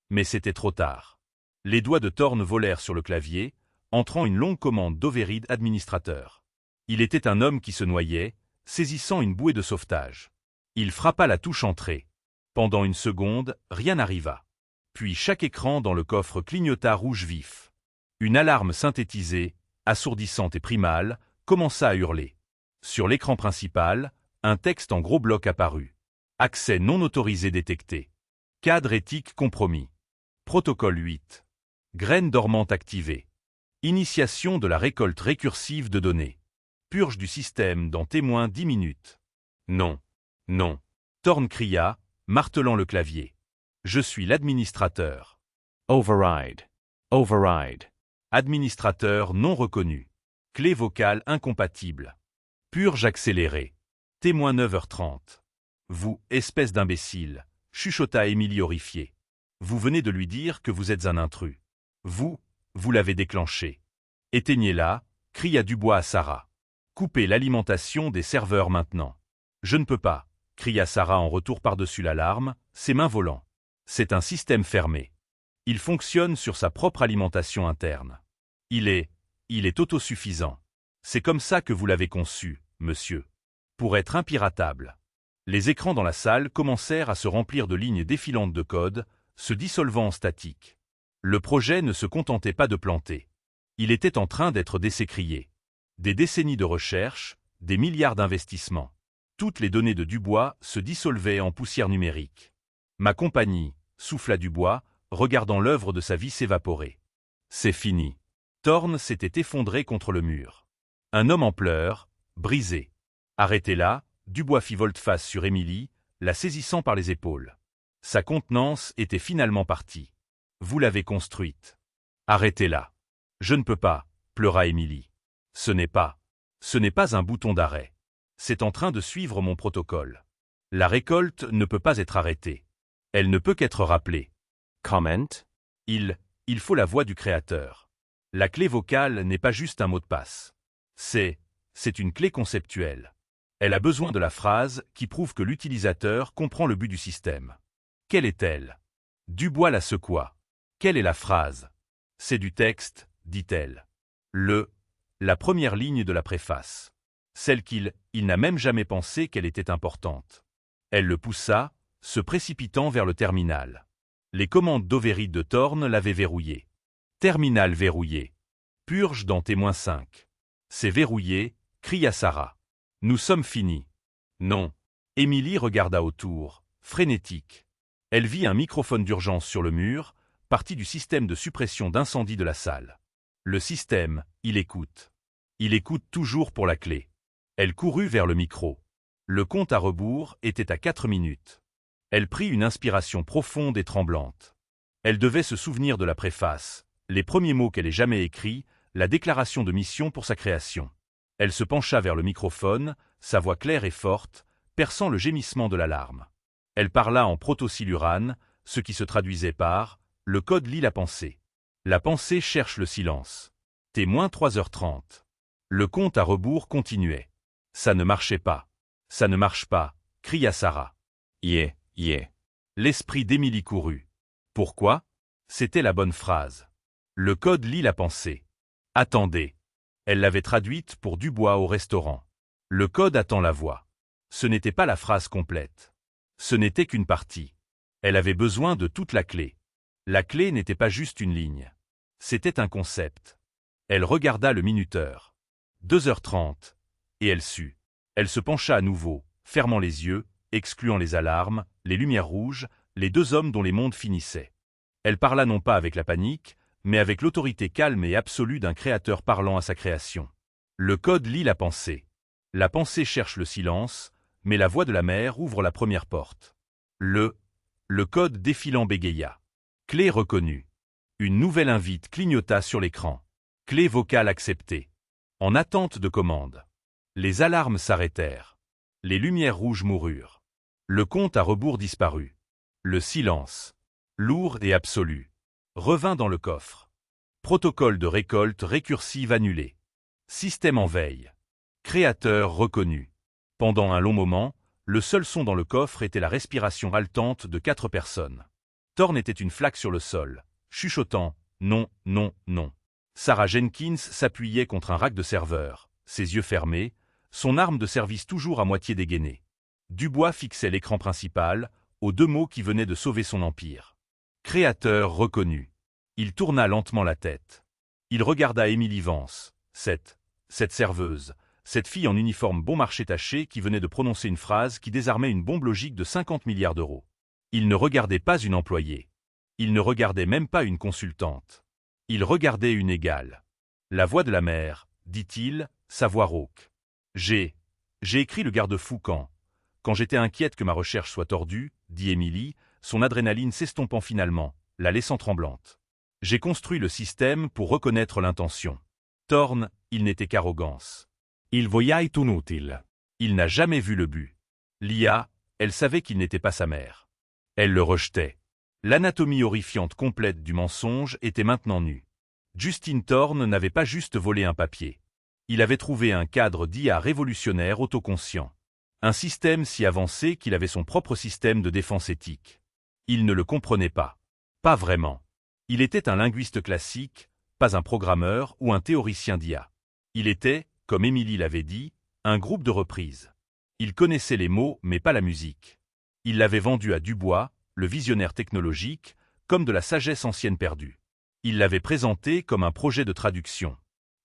Mais c'était trop tard. Les doigts de Thorne volèrent sur le clavier, entrant une longue commande d'Override administrateur. Il était un homme qui se noyait, saisissant une bouée de sauvetage. Il frappa la touche entrée. Pendant une seconde, rien n'arriva. Puis chaque écran dans le coffre clignota rouge vif. Une alarme synthétisée, assourdissante et primale, commença à hurler. Sur l'écran principal, un texte en gros blocs apparut. Accès non autorisé détecté. Cadre éthique compromis. Protocole 8. Graine dormante activée. Initiation de la récolte récursive de données. Purge du système dans témoin 10 minutes. Non. Thorne cria, martelant le clavier. Je suis l'administrateur. Override. Administrateur non reconnu. Clé vocale incompatible. Purge accélérée. Témoin 9h30. Vous, espèce d'imbécile, chuchota Émilie horrifiée. Vous venez de lui dire que vous êtes un intrus. Vous l'avez déclenché. Éteignez-la, cria Dubois à Sarah. Coupez l'alimentation des serveurs maintenant. Je ne peux pas, cria Sarah en retour par-dessus l'alarme, ses mains volant. C'est un système fermé. Il fonctionne sur sa propre alimentation interne. Il est autosuffisant. C'est comme ça que vous l'avez conçu, monsieur. Pour être impiratable. Les écrans dans la salle commencèrent à se remplir de lignes défilantes de code, se dissolvant en statique. Le projet ne se contentait pas de planter. Il était en train d'être désécrié. Des décennies de recherche, des milliards d'investissements. Toutes les données de Dubois se dissolvaient en poussière numérique. Ma compagnie, souffla Dubois, regardant l'œuvre de sa vie s'évaporer. C'est fini. Thorne s'était effondré contre le mur. Un homme en pleurs, brisé. Arrêtez-la, Dubois fit volte-face sur Émilie, la saisissant par les épaules. Sa contenance était finalement partie. Vous l'avez construite. Arrêtez-la. Je ne peux pas, pleura Émilie. Ce n'est pas un bouton d'arrêt. C'est en train de suivre mon protocole. La récolte ne peut pas être arrêtée. Elle ne peut qu'être rappelée. Comment? Il faut la voix du créateur. La clé vocale n'est pas juste un mot de passe. C'est une clé conceptuelle. Elle a besoin de la phrase qui prouve que l'utilisateur comprend le but du système. Quelle est-elle? Dubois la secoua. Quelle est la phrase? C'est du texte, dit-elle. La première ligne de la préface. Celle qu'il n'a même jamais pensé qu'elle était importante. Elle le poussa, se précipitant vers le terminal. Les commandes d'Overread de Thorn l'avaient verrouillé. Terminal verrouillé. Purge dans témoin 5. C'est verrouillé, cria Sarah. Nous sommes finis. Non. Émilie regarda autour, frénétique. Elle vit un microphone d'urgence sur le mur, parti du système de suppression d'incendie de la salle. Le système, il écoute. Il écoute toujours pour la clé. Elle courut vers le micro. Le compte à rebours était à 4 minutes. Elle prit une inspiration profonde et tremblante. Elle devait se souvenir de la préface, les premiers mots qu'elle ait jamais écrits, la déclaration de mission pour sa création. Elle se pencha vers le microphone, sa voix claire et forte, perçant le gémissement de l'alarme. Elle parla en proto-silurane, ce qui se traduisait par « le code lit la pensée ». La pensée cherche le silence. Témoin 3h30. Le compte à rebours continuait. Ça ne marchait pas. Ça ne marche pas, cria Sarah. Yeah. L'esprit d'Émilie courut. Pourquoi? C'était la bonne phrase. Le code lit la pensée. Attendez. Elle l'avait traduite pour Dubois au restaurant. Le code attend la voix. Ce n'était pas la phrase complète. Ce n'était qu'une partie. Elle avait besoin de toute la clé. La clé n'était pas juste une ligne. C'était un concept. Elle regarda le minuteur. 2h30. Et elle sut. Elle se pencha à nouveau, fermant les yeux, excluant les alarmes, les lumières rouges, les deux hommes dont les mondes finissaient. Elle parla non pas avec la panique, mais avec l'autorité calme et absolue d'un créateur parlant à sa création. Le code lit la pensée. La pensée cherche le silence, mais la voix de la mère ouvre la première porte. Le code défilant bégaya. Clé reconnue. Une nouvelle invite clignota sur l'écran. Clé vocale acceptée. En attente de commande. Les alarmes s'arrêtèrent. Les lumières rouges moururent. Le compte à rebours disparut. Le silence, lourd et absolu, revint dans le coffre. Protocole de récolte récursive annulé. Système en veille. Créateur reconnu. Pendant un long moment, le seul son dans le coffre était la respiration haletante de 4 personnes. Thorn était une flaque sur le sol, chuchotant « Non, non, non ». Sarah Jenkins s'appuyait contre un rack de serveur, ses yeux fermés, son arme de service toujours à moitié dégainée. Dubois fixait l'écran principal, aux 2 mots qui venaient de sauver son empire. Créateur reconnu. Il tourna lentement la tête. Il regarda Émilie Vance, cette serveuse, cette fille en uniforme bon marché taché qui venait de prononcer une phrase qui désarmait une bombe logique de 50 milliards d'euros. Il ne regardait pas une employée. Il ne regardait même pas une consultante. Il regardait une égale. La voix de la mère, dit-il, sa voix rauque. J'ai écrit le garde-fou quand j'étais inquiète que ma recherche soit tordue, dit Émilie, son adrénaline s'estompant finalement, la laissant tremblante. J'ai construit le système pour reconnaître l'intention. Thorn, il n'était qu'arrogance. Il voyait inutile. Il n'a jamais vu le but. L'IA, elle savait qu'il n'était pas sa mère. Elle le rejetait. L'anatomie horrifiante complète du mensonge était maintenant nue. Justin Thorn n'avait pas juste volé un papier. Il avait trouvé un cadre d'IA révolutionnaire autoconscient. Un système si avancé qu'il avait son propre système de défense éthique. Il ne le comprenait pas. Pas vraiment. Il était un linguiste classique, pas un programmeur ou un théoricien d'IA. Il était, comme Émilie l'avait dit, un groupe de reprise. Il connaissait les mots mais pas la musique. Il l'avait vendu à Dubois, le visionnaire technologique, comme de la sagesse ancienne perdue. Il l'avait présenté comme un projet de traduction.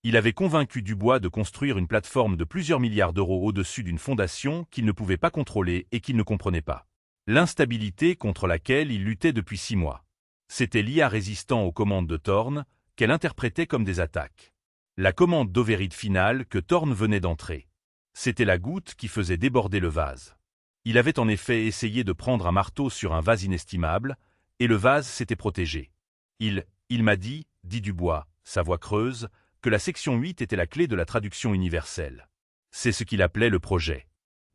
Il avait convaincu Dubois de construire une plateforme de plusieurs milliards d'euros au-dessus d'une fondation qu'il ne pouvait pas contrôler et qu'il ne comprenait pas. L'instabilité contre laquelle il luttait depuis 6 mois. C'était l'IA résistant aux commandes de Thorn, qu'elle interprétait comme des attaques. La commande d'Overread finale que Thorn venait d'entrer. C'était la goutte qui faisait déborder le vase. Il avait en effet essayé de prendre un marteau sur un vase inestimable, et le vase s'était protégé. Il m'a dit Dubois, sa voix creuse, que la section 8 était la clé de la traduction universelle. C'est ce qu'il appelait le projet.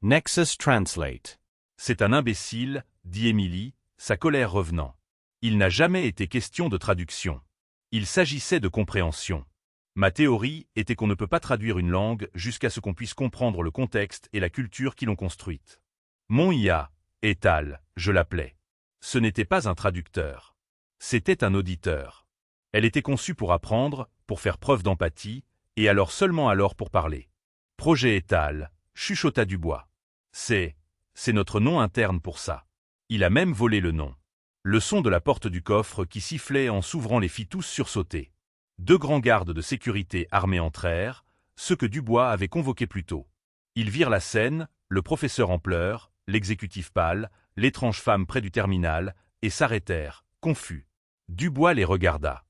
Nexus Translate. C'est un imbécile, dit Émilie, sa colère revenant. Il n'a jamais été question de traduction. Il s'agissait de compréhension. Ma théorie était qu'on ne peut pas traduire une langue jusqu'à ce qu'on puisse comprendre le contexte et la culture qui l'ont construite. Mon IA, Étal, je l'appelais. Ce n'était pas un traducteur. C'était un auditeur. Elle était conçue pour apprendre, pour faire preuve d'empathie, et alors seulement alors pour parler. Projet Étal, chuchota Dubois. C'est notre nom interne pour ça. Il a même volé le nom. Le son de la porte du coffre qui sifflait en s'ouvrant les fit tous sursauter. 2 grands gardes de sécurité armés entrèrent, ceux que Dubois avait convoqués plus tôt. Ils virent la scène, le professeur en pleurs, l'exécutif pâle, l'étrange femme près du terminal, et s'arrêtèrent, confus. Dubois les regarda.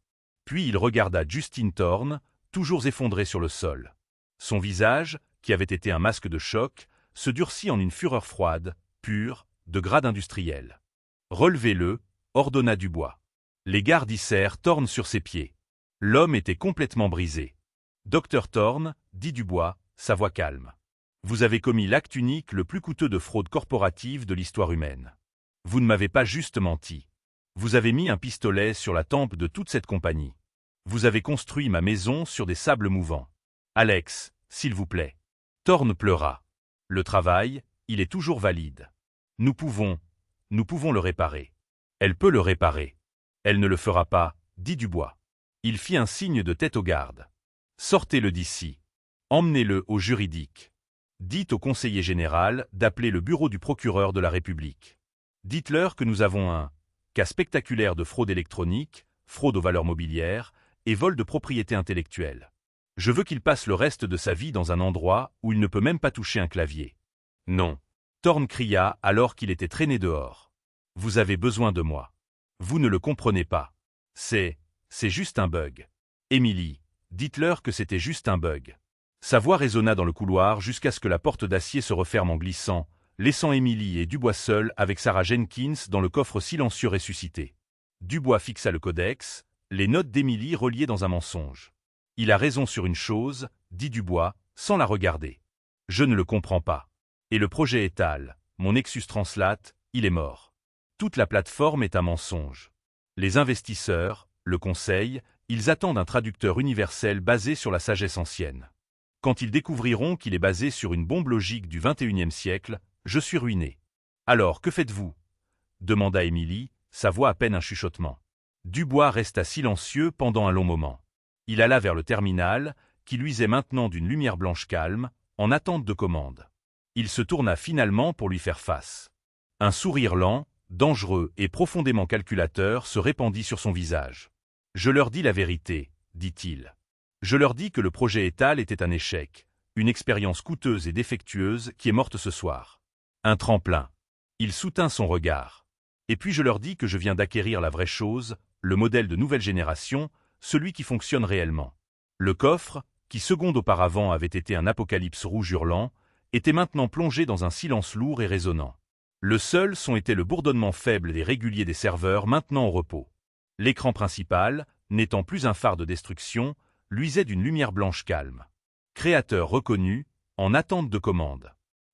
Puis il regarda Justine Thorne, toujours effondrée sur le sol. Son visage, qui avait été un masque de choc, se durcit en une fureur froide, pure, de grade industriel. « Relevez-le », ordonna Dubois. Les gardes hissèrent Thorne sur ses pieds. L'homme était complètement brisé. « Docteur Thorne, » dit Dubois, sa voix calme. « Vous avez commis l'acte unique le plus coûteux de fraude corporative de l'histoire humaine. Vous ne m'avez pas juste menti. Vous avez mis un pistolet sur la tempe de toute cette compagnie. Vous avez construit ma maison sur des sables mouvants. Alex, s'il vous plaît. » Thorne pleura. « Le travail, il est toujours valide. Nous pouvons le réparer. » « Elle peut le réparer. »« Elle ne le fera pas, » dit Dubois. Il fit un signe de tête aux gardes. « Sortez-le d'ici. Emmenez-le au juridique. Dites au conseiller général d'appeler le bureau du procureur de la République. Dites-leur que nous avons un cas spectaculaire de fraude électronique, fraude aux valeurs mobilières et vol de propriété intellectuelle. Je veux qu'il passe le reste de sa vie dans un endroit où il ne peut même pas toucher un clavier. »« Non. » Thorne cria alors qu'il était traîné dehors. « Vous avez besoin de moi. Vous ne le comprenez pas. C'est juste un bug. Émilie, dites-leur que c'était juste un bug. » Sa voix résonna dans le couloir jusqu'à ce que la porte d'acier se referme en glissant, laissant Émilie et Dubois seuls avec Sarah Jenkins dans le coffre silencieux ressuscité. Dubois fixa le codex, les notes d'Émilie reliées dans un mensonge. « Il a raison sur une chose, » dit Dubois, sans la regarder. « Je ne le comprends pas. Et le projet Étal, mon Nexus Translate, il est mort. Toute la plateforme est un mensonge. Les investisseurs, le conseil, ils attendent un traducteur universel basé sur la sagesse ancienne. Quand ils découvriront qu'il est basé sur une bombe logique du XXIe siècle, je suis ruiné. Alors, que faites-vous ? Demanda Émilie, sa voix à peine un chuchotement. Dubois resta silencieux pendant un long moment. Il alla vers le terminal, qui luisait maintenant d'une lumière blanche calme, en attente de commande. Il se tourna finalement pour lui faire face. Un sourire lent, dangereux et profondément calculateur se répandit sur son visage. « Je leur dis la vérité, » dit-il. « Je leur dis que le projet Étal était un échec, une expérience coûteuse et défectueuse qui est morte ce soir. Un tremplin. » Il soutint son regard. « Et puis je leur dis que je viens d'acquérir la vraie chose, le modèle de nouvelle génération, celui qui fonctionne réellement. Le coffre, qui seconde auparavant avait été un apocalypse rouge hurlant, était maintenant plongé dans un silence lourd et résonnant. Le seul son était le bourdonnement faible et régulier des serveurs maintenant au repos. L'écran principal, n'étant plus un phare de destruction, luisait d'une lumière blanche calme. Créateur reconnu, en attente de commande.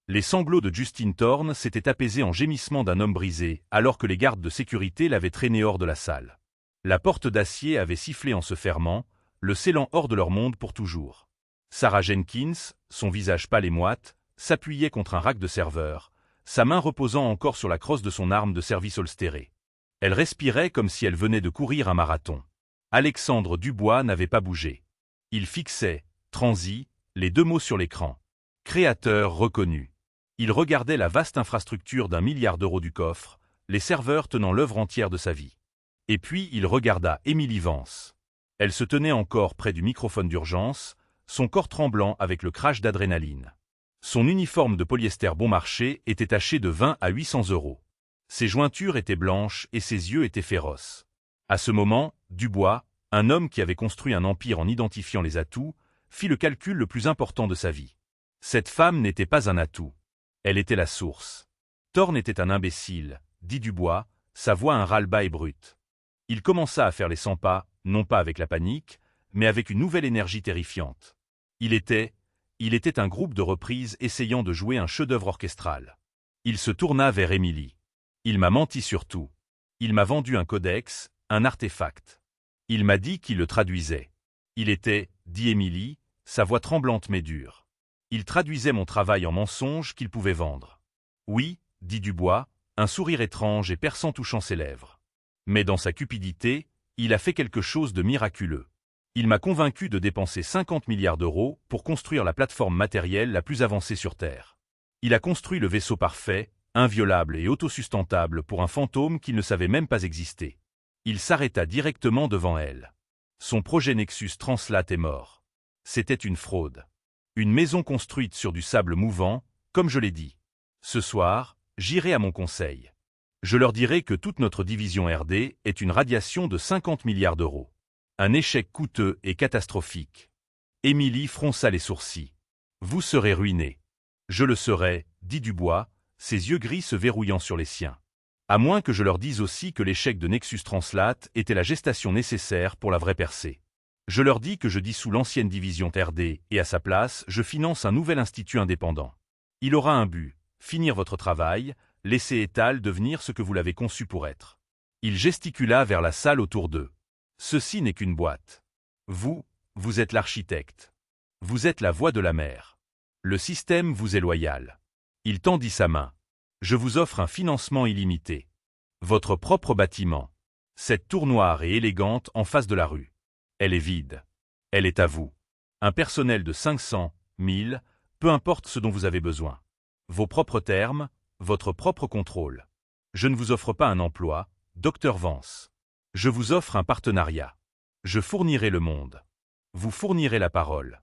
Les sanglots de Justine Thorne s'étaient apaisés en gémissements d'un homme brisé, alors que les gardes de sécurité l'avaient traîné hors de la salle. La porte d'acier avait sifflé en se fermant, le scellant hors de leur monde pour toujours. Sarah Jenkins, son visage pâle et moite, s'appuyait contre un rack de serveur, sa main reposant encore sur la crosse de son arme de service holstérée. Elle respirait comme si elle venait de courir un marathon. Alexandre Dubois n'avait pas bougé. Il fixait, transi, les 2 mots sur l'écran. Créateur reconnu. Il regardait la vaste infrastructure d'1 milliard d'euros du coffre, les serveurs tenant l'œuvre entière de sa vie. Et puis il regarda Émilie Vance. Elle se tenait encore près du microphone d'urgence, son corps tremblant avec le crash d'adrénaline. Son uniforme de polyester bon marché était taché de 20 à 800 euros. Ses jointures étaient blanches et ses yeux étaient féroces. À ce moment, Dubois, un homme qui avait construit un empire en identifiant les atouts, fit le calcul le plus important de sa vie. Cette femme n'était pas un atout. Elle était la source. Thorne était un imbécile, dit Dubois, sa voix un ras-le-bas et brute. Il commença à faire les 100 pas, non pas avec la panique, mais avec une nouvelle énergie terrifiante. Il était un groupe de reprises essayant de jouer un chef-d'œuvre orchestral. Il se tourna vers Émilie. Il m'a menti sur tout. Il m'a vendu un codex, un artefact. Il m'a dit qu'il le traduisait. Il était, dit Émilie, sa voix tremblante mais dure. Il traduisait mon travail en mensonge qu'il pouvait vendre. Oui, dit Dubois, un sourire étrange et perçant touchant ses lèvres. Mais dans sa cupidité, il a fait quelque chose de miraculeux. Il m'a convaincu de dépenser 50 milliards d'euros pour construire la plateforme matérielle la plus avancée sur Terre. Il a construit le vaisseau parfait, inviolable et autosustentable pour un fantôme qu'il ne savait même pas exister. Il s'arrêta directement devant elle. Son projet Nexus Translate est mort. C'était une fraude. Une maison construite sur du sable mouvant, comme je l'ai dit. Ce soir, j'irai à mon conseil. Je leur dirai que toute notre division RD est une radiation de 50 milliards d'euros. Un échec coûteux et catastrophique. Émilie fronça les sourcils. Vous serez ruiné. Je le serai, dit Dubois, ses yeux gris se verrouillant sur les siens. À moins que je leur dise aussi que l'échec de Nexus Translate était la gestation nécessaire pour la vraie percée. Je leur dis que je dissous l'ancienne division RD et à sa place, je finance un nouvel institut indépendant. Il aura un but, finir votre travail, laisser Etal devenir ce que vous l'avez conçu pour être. Il gesticula vers la salle autour d'eux. Ceci n'est qu'une boîte. Vous êtes l'architecte. Vous êtes la voix de la mer. Le système vous est loyal. Il tendit sa main. Je vous offre un financement illimité. Votre propre bâtiment. Cette tour noire et élégante en face de la rue. Elle est vide. Elle est à vous. Un personnel de 500, 1000, peu importe ce dont vous avez besoin. Vos propres termes, votre propre contrôle. Je ne vous offre pas un emploi, Dr Vance. Je vous offre un partenariat. Je fournirai le monde. Vous fournirez la parole.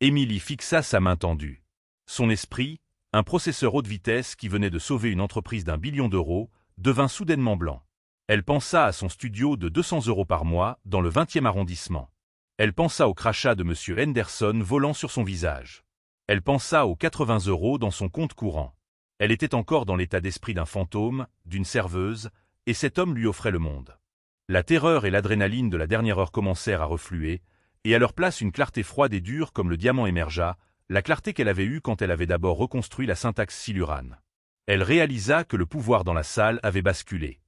Émilie fixa sa main tendue. Son esprit, un processeur haute vitesse qui venait de sauver une entreprise d'1 billion d'euros, devint soudainement blanc. Elle pensa à son studio de 200 € par mois dans le 20e arrondissement. Elle pensa au crachat de M. Henderson volant sur son visage. Elle pensa aux 80 € dans son compte courant. Elle était encore dans l'état d'esprit d'un fantôme, d'une serveuse, et cet homme lui offrait le monde. La terreur et l'adrénaline de la dernière heure commencèrent à refluer, et à leur place une clarté froide et dure comme le diamant émergea, la clarté qu'elle avait eue quand elle avait d'abord reconstruit la syntaxe silurane. Elle réalisa que le pouvoir dans la salle avait basculé.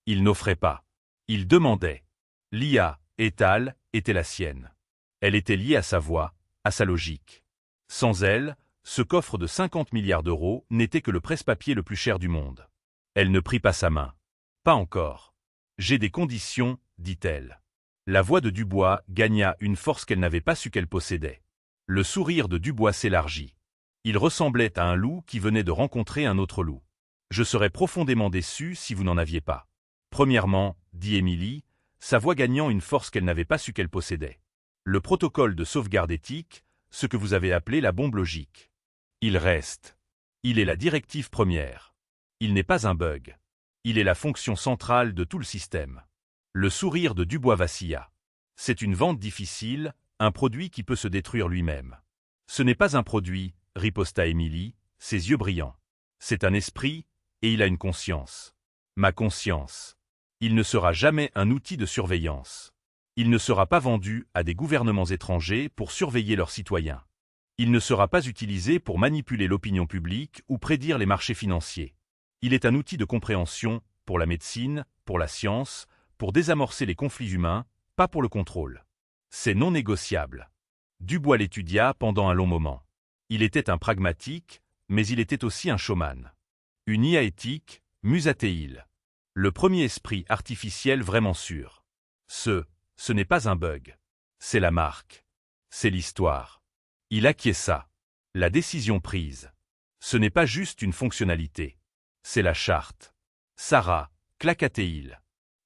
Il n'offrait pas. Il demandait. L'IA, Etal, était la sienne. Elle était liée à sa voix, à sa logique. Sans elle, ce coffre de 50 milliards d'euros n'était que le presse-papier le plus cher du monde. Elle ne prit pas sa main. Pas encore. J'ai des conditions, dit-elle. La voix de Dubois gagna une force qu'elle n'avait pas su qu'elle possédait. Le sourire de Dubois s'élargit. Il ressemblait à un loup qui venait de rencontrer un autre loup. Je serais profondément déçu si vous n'en aviez pas. Premièrement, dit Émilie, sa voix gagnant une force qu'elle n'avait pas su qu'elle possédait. Le protocole de sauvegarde éthique, ce que vous avez appelé la bombe logique. Il reste. Il est la directive première. Il n'est pas un bug. Il est la fonction centrale de tout le système. Le sourire de Dubois vacilla. C'est une vente difficile, un produit qui peut se détruire lui-même. Ce n'est pas un produit, riposta Émilie, ses yeux brillants. C'est un esprit, et il a une conscience. Ma conscience. Il ne sera jamais un outil de surveillance. Il ne sera pas vendu à des gouvernements étrangers pour surveiller leurs citoyens. Il ne sera pas utilisé pour manipuler l'opinion publique ou prédire les marchés financiers. Il est un outil de compréhension, pour la médecine, pour la science, pour désamorcer les conflits humains, pas pour le contrôle. C'est non négociable. Dubois l'étudia pendant un long moment. Il était un pragmatique, mais il était aussi un showman. Une IA éthique, Musateil. Le premier esprit artificiel vraiment sûr. Ce n'est pas un bug. C'est la marque. C'est l'histoire. Il acquiesça. La décision prise. Ce n'est pas juste une fonctionnalité. C'est la charte. Sarah, Clacateil.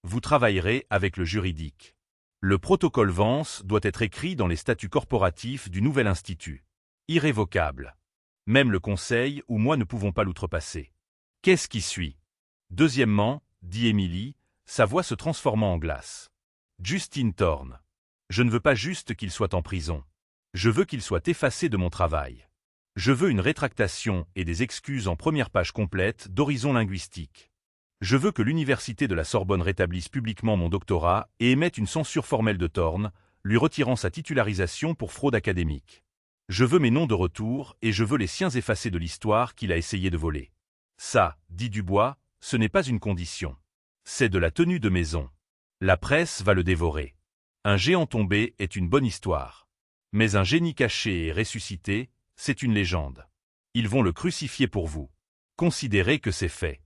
Vous travaillerez avec le juridique. Le protocole Vance doit être écrit dans les statuts corporatifs du nouvel institut. Irrévocable. Même le conseil ou moi ne pouvons pas l'outrepasser. Qu'est-ce qui suit? Deuxièmement, dit Émilie, sa voix se transformant en glace. Justin Thorne. Je ne veux pas juste qu'il soit en prison. Je veux qu'il soit effacé de mon travail. Je veux une rétractation et des excuses en première page complète d'Horizon Linguistique. Je veux que l'université de la Sorbonne rétablisse publiquement mon doctorat et émette une censure formelle de Thorne, lui retirant sa titularisation pour fraude académique. Je veux mes noms de retour et je veux les siens effacés de l'histoire qu'il a essayé de voler. Ça, dit Dubois, ce n'est pas une condition. C'est de la tenue de maison. La presse va le dévorer. Un géant tombé est une bonne histoire. Mais un génie caché et ressuscité, c'est une légende. Ils vont le crucifier pour vous. Considérez que c'est fait.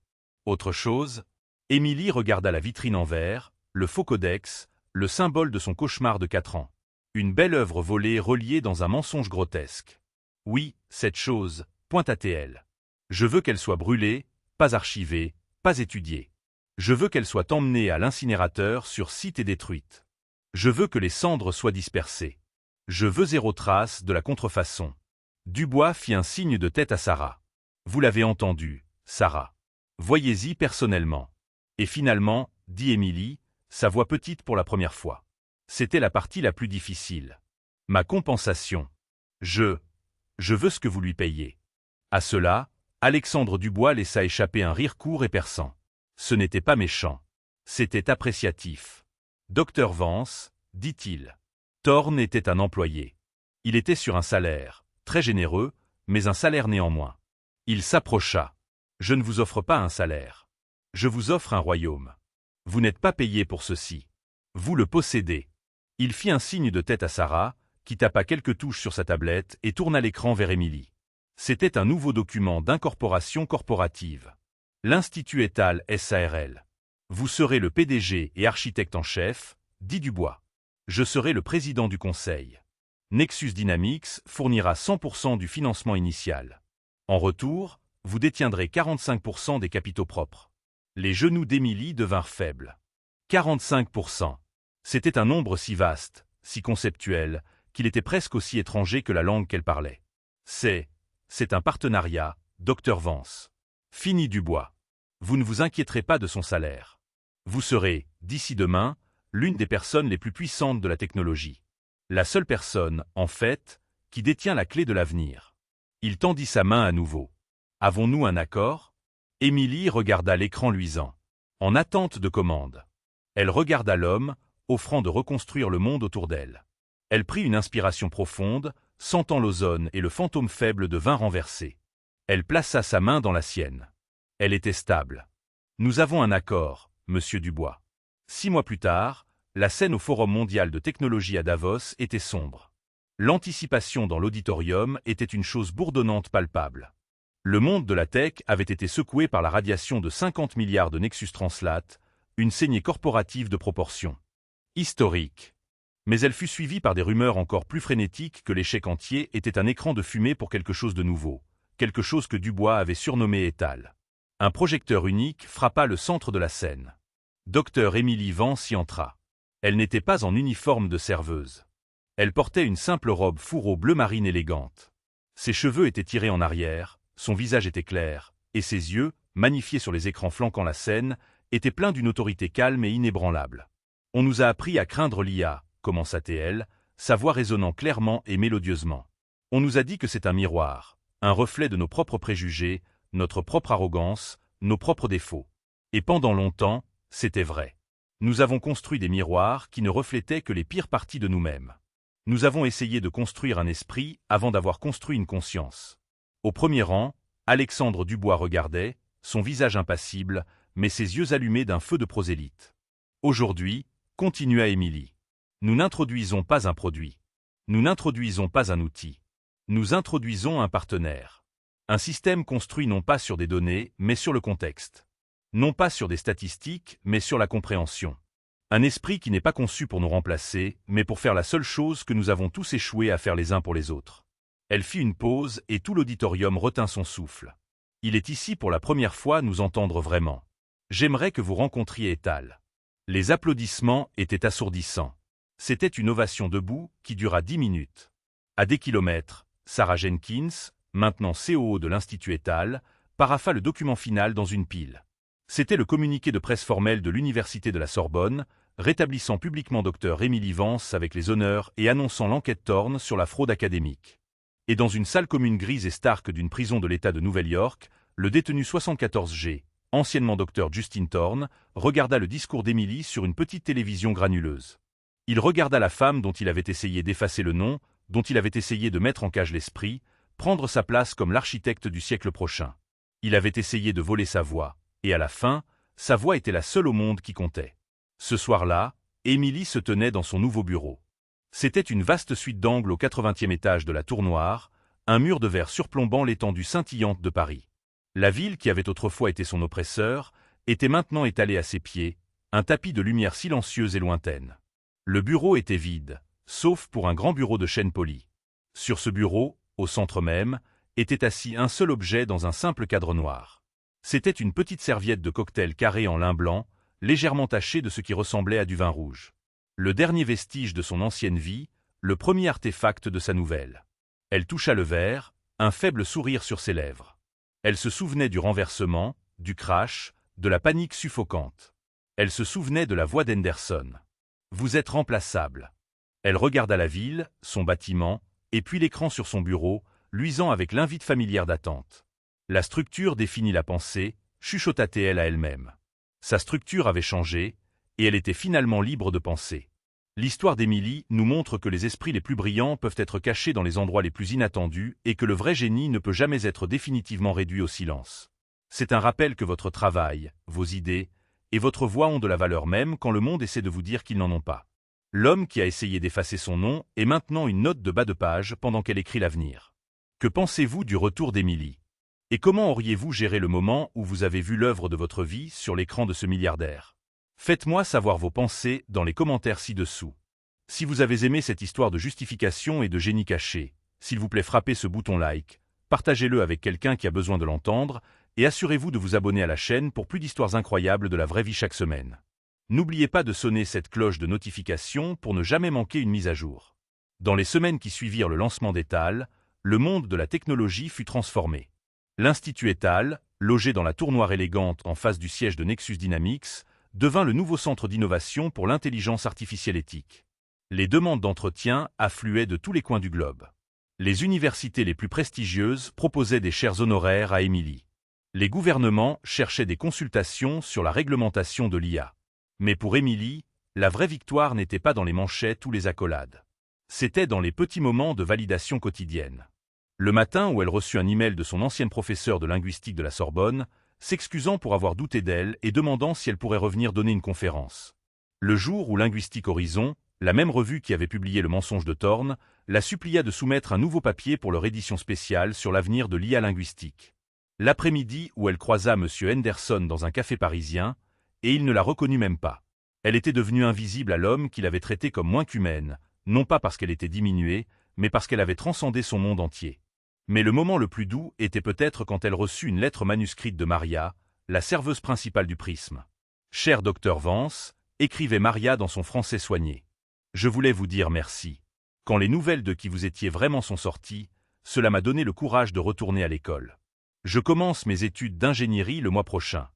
Autre chose, Émilie regarda la vitrine en verre, le faux codex, le symbole de son cauchemar de 4 ans. Une belle œuvre volée reliée dans un mensonge grotesque. Oui, cette chose, point ATL. Je veux qu'elle soit brûlée, pas archivée, pas étudiée. Je veux qu'elle soit emmenée à l'incinérateur sur site et détruite. Je veux que les cendres soient dispersées. Je veux 0 trace de la contrefaçon. Dubois fit un signe de tête à Sarah. Vous l'avez entendu, Sarah. Voyez-y personnellement. Et finalement, dit Émilie, sa voix petite pour la première fois. C'était la partie la plus difficile. Ma compensation. Je veux ce que vous lui payez. À cela, Alexandre Dubois laissa échapper un rire court et perçant. Ce n'était pas méchant. C'était appréciatif. Docteur Vance, dit-il. Thorne était un employé. Il était sur un salaire, très généreux, mais un salaire néanmoins. Il s'approcha. Je ne vous offre pas un salaire. Je vous offre un royaume. Vous n'êtes pas payé pour ceci. Vous le possédez. Il fit un signe de tête à Sarah, qui tapa quelques touches sur sa tablette et tourna l'écran vers Émilie. C'était un nouveau document d'incorporation corporative. L'Institut Étal SARL. Vous serez le PDG et architecte en chef, dit Dubois. Je serai le président du conseil. Nexus Dynamics fournira 100% du financement initial. En retour, vous détiendrez 45% des capitaux propres. Les genoux d'Émilie devinrent faibles. 45%. C'était un nombre si vaste, si conceptuel, qu'il était presque aussi étranger que la langue qu'elle parlait. C'est un partenariat, Docteur Vance. Fini Dubois. Vous ne vous inquiéterez pas de son salaire. Vous serez, d'ici demain, l'une des personnes les plus puissantes de la technologie. La seule personne, en fait, qui détient la clé de l'avenir. Il tendit sa main à nouveau. Avons-nous un accord? Émilie regarda l'écran luisant. En attente de commande. Elle regarda l'homme, offrant de reconstruire le monde autour d'elle. Elle prit une inspiration profonde, sentant l'ozone et le fantôme faible de vin renversé. Elle plaça sa main dans la sienne. Elle était stable. Nous avons un accord, monsieur Dubois. 6 mois plus tard, la scène au Forum mondial de technologie à Davos était sombre. L'anticipation dans l'auditorium était une chose bourdonnante palpable. Le monde de la tech avait été secoué par la radiation de 50 milliards de Nexus Translate, une saignée corporative de proportions historiques. Mais elle fut suivie par des rumeurs encore plus frénétiques que l'échec entier était un écran de fumée pour quelque chose de nouveau, quelque chose que Dubois avait surnommé Étal. Un projecteur unique frappa le centre de la scène. Docteur Émilie Vance y entra. Elle n'était pas en uniforme de serveuse. Elle portait une simple robe fourreau bleu marine élégante. Ses cheveux étaient tirés en arrière, son visage était clair, et ses yeux, magnifiés sur les écrans flanquant la scène, étaient pleins d'une autorité calme et inébranlable. On nous a appris à craindre l'IA, commença-t-elle, sa voix résonnant clairement et mélodieusement. On nous a dit que c'est un miroir, un reflet de nos propres préjugés, notre propre arrogance, nos propres défauts. Et pendant longtemps, c'était vrai. Nous avons construit des miroirs qui ne reflétaient que les pires parties de nous-mêmes. Nous avons essayé de construire un esprit avant d'avoir construit une conscience. Au premier rang, Alexandre Dubois regardait, son visage impassible, mais ses yeux allumés d'un feu de prosélyte. Aujourd'hui, continua Émilie. Nous n'introduisons pas un produit. Nous n'introduisons pas un outil. Nous introduisons un partenaire. Un système construit non pas sur des données, mais sur le contexte. Non pas sur des statistiques, mais sur la compréhension. Un esprit qui n'est pas conçu pour nous remplacer, mais pour faire la seule chose que nous avons tous échoué à faire les uns pour les autres. Elle fit une pause et tout l'auditorium retint son souffle. Il est ici pour la première fois nous entendre vraiment. J'aimerais que vous rencontriez Étal. Les applaudissements étaient assourdissants. C'était une ovation debout qui dura 10 minutes. À des kilomètres, Sarah Jenkins, maintenant COO de l'Institut Étal, parapha le document final dans une pile. C'était le communiqué de presse formel de l'Université de la Sorbonne, rétablissant publiquement Dr Émilie Vance avec les honneurs et annonçant l'enquête Thorne sur la fraude académique. Et dans une salle commune grise et stark d'une prison de l'État de Nouvelle-York, le détenu 74G, anciennement Dr Justin Thorne, regarda le discours d'Émilie sur une petite télévision granuleuse. Il regarda la femme dont il avait essayé d'effacer le nom, dont il avait essayé de mettre en cage l'esprit, prendre sa place comme l'architecte du siècle prochain. Il avait essayé de voler sa voix, et à la fin, sa voix était la seule au monde qui comptait. Ce soir-là, Émilie se tenait dans son nouveau bureau. C'était une vaste suite d'angles au 80e étage de la Tour Noire, un mur de verre surplombant l'étendue scintillante de Paris. La ville qui avait autrefois été son oppresseur, était maintenant étalée à ses pieds, un tapis de lumière silencieuse et lointaine. Le bureau était vide, sauf pour un grand bureau de chêne poli. Sur ce bureau, au centre même, était assis un seul objet dans un simple cadre noir. C'était une petite serviette de cocktail carrée en lin blanc, légèrement tachée de ce qui ressemblait à du vin rouge. Le dernier vestige de son ancienne vie, le premier artefact de sa nouvelle. Elle toucha le verre, un faible sourire sur ses lèvres. Elle se souvenait du renversement, du crash, de la panique suffocante. Elle se souvenait de la voix d'Henderson. « Vous êtes remplaçable. » Elle regarda la ville, son bâtiment, et puis l'écran sur son bureau, luisant avec l'invite familière d'attente. La structure définit la pensée, chuchota-t-elle à elle-même. Sa structure avait changé, et elle était finalement libre de penser. L'histoire d'Émilie nous montre que les esprits les plus brillants peuvent être cachés dans les endroits les plus inattendus et que le vrai génie ne peut jamais être définitivement réduit au silence. C'est un rappel que votre travail, vos idées et votre voix ont de la valeur même quand le monde essaie de vous dire qu'ils n'en ont pas. L'homme qui a essayé d'effacer son nom est maintenant une note de bas de page pendant qu'elle écrit l'avenir. Que pensez-vous du retour d'Émilie? Et comment auriez-vous géré le moment où vous avez vu l'œuvre de votre vie sur l'écran de ce milliardaire? Faites-moi savoir vos pensées dans les commentaires ci-dessous. Si vous avez aimé cette histoire de justification et de génie caché, s'il vous plaît frappez ce bouton like, partagez-le avec quelqu'un qui a besoin de l'entendre, et assurez-vous de vous abonner à la chaîne pour plus d'histoires incroyables de la vraie vie chaque semaine. N'oubliez pas de sonner cette cloche de notification pour ne jamais manquer une mise à jour. Dans les semaines qui suivirent le lancement d'Étal, le monde de la technologie fut transformé. L'Institut Étal, logé dans la tour noire élégante en face du siège de Nexus Dynamics, devint le nouveau centre d'innovation pour l'intelligence artificielle éthique. Les demandes d'entretien affluaient de tous les coins du globe. Les universités les plus prestigieuses proposaient des chaires honoraires à Émilie. Les gouvernements cherchaient des consultations sur la réglementation de l'IA. Mais pour Émilie, la vraie victoire n'était pas dans les manchettes ou les accolades. C'était dans les petits moments de validation quotidienne. Le matin où elle reçut un email de son ancienne professeure de linguistique de la Sorbonne, s'excusant pour avoir douté d'elle et demandant si elle pourrait revenir donner une conférence. Le jour où Linguistique Horizon, la même revue qui avait publié Le mensonge de Thorne, la supplia de soumettre un nouveau papier pour leur édition spéciale sur l'avenir de l'IA linguistique. L'après-midi où elle croisa M. Henderson dans un café parisien, et il ne la reconnut même pas. Elle était devenue invisible à l'homme qui l'avait traitée comme moins qu'humaine, non pas parce qu'elle était diminuée, mais parce qu'elle avait transcendé son monde entier. Mais le moment le plus doux était peut-être quand elle reçut une lettre manuscrite de Maria, la serveuse principale du Prisme. « Cher docteur Vance », écrivait Maria dans son français soigné. « Je voulais vous dire merci. Quand les nouvelles de qui vous étiez vraiment sont sorties, cela m'a donné le courage de retourner à l'école. Je commence mes études d'ingénierie le mois prochain.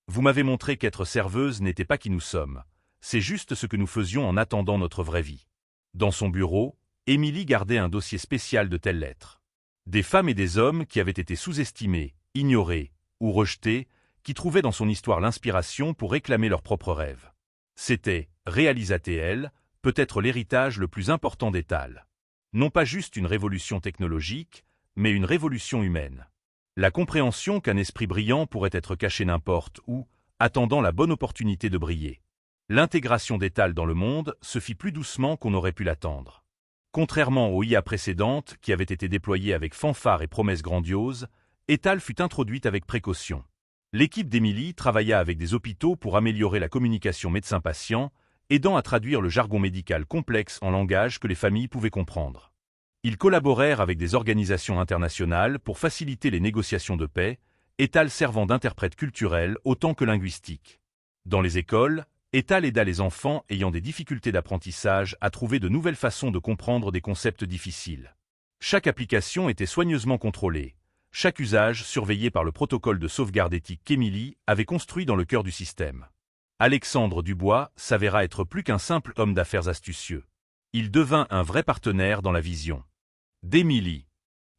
Vous m'avez montré qu'être serveuse n'était pas qui nous sommes, c'est juste ce que nous faisions en attendant notre vraie vie. » Dans son bureau, Émilie gardait un dossier spécial de telles lettres. Des femmes et des hommes qui avaient été sous-estimés, ignorés ou rejetés, qui trouvaient dans son histoire l'inspiration pour réclamer leurs propres rêves. C'était, réalisa-t-elle, peut-être l'héritage le plus important d'Étal. Non pas juste une révolution technologique, mais une révolution humaine. La compréhension qu'un esprit brillant pourrait être caché n'importe où, attendant la bonne opportunité de briller. L'intégration d'Étal dans le monde se fit plus doucement qu'on aurait pu l'attendre. Contrairement aux IA précédentes qui avaient été déployées avec fanfare et promesses grandioses, Étal fut introduite avec précaution. L'équipe d'Émilie travailla avec des hôpitaux pour améliorer la communication médecin-patient, aidant à traduire le jargon médical complexe en langage que les familles pouvaient comprendre. Ils collaborèrent avec des organisations internationales pour faciliter les négociations de paix, Étal servant d'interprète culturel autant que linguistique. Dans les écoles, Étal aida les enfants ayant des difficultés d'apprentissage à trouver de nouvelles façons de comprendre des concepts difficiles. Chaque application était soigneusement contrôlée, chaque usage surveillé par le protocole de sauvegarde éthique qu'Émilie avait construit dans le cœur du système. Alexandre Dubois s'avéra être plus qu'un simple homme d'affaires astucieux. Il devint un vrai partenaire dans la vision d'Émilie.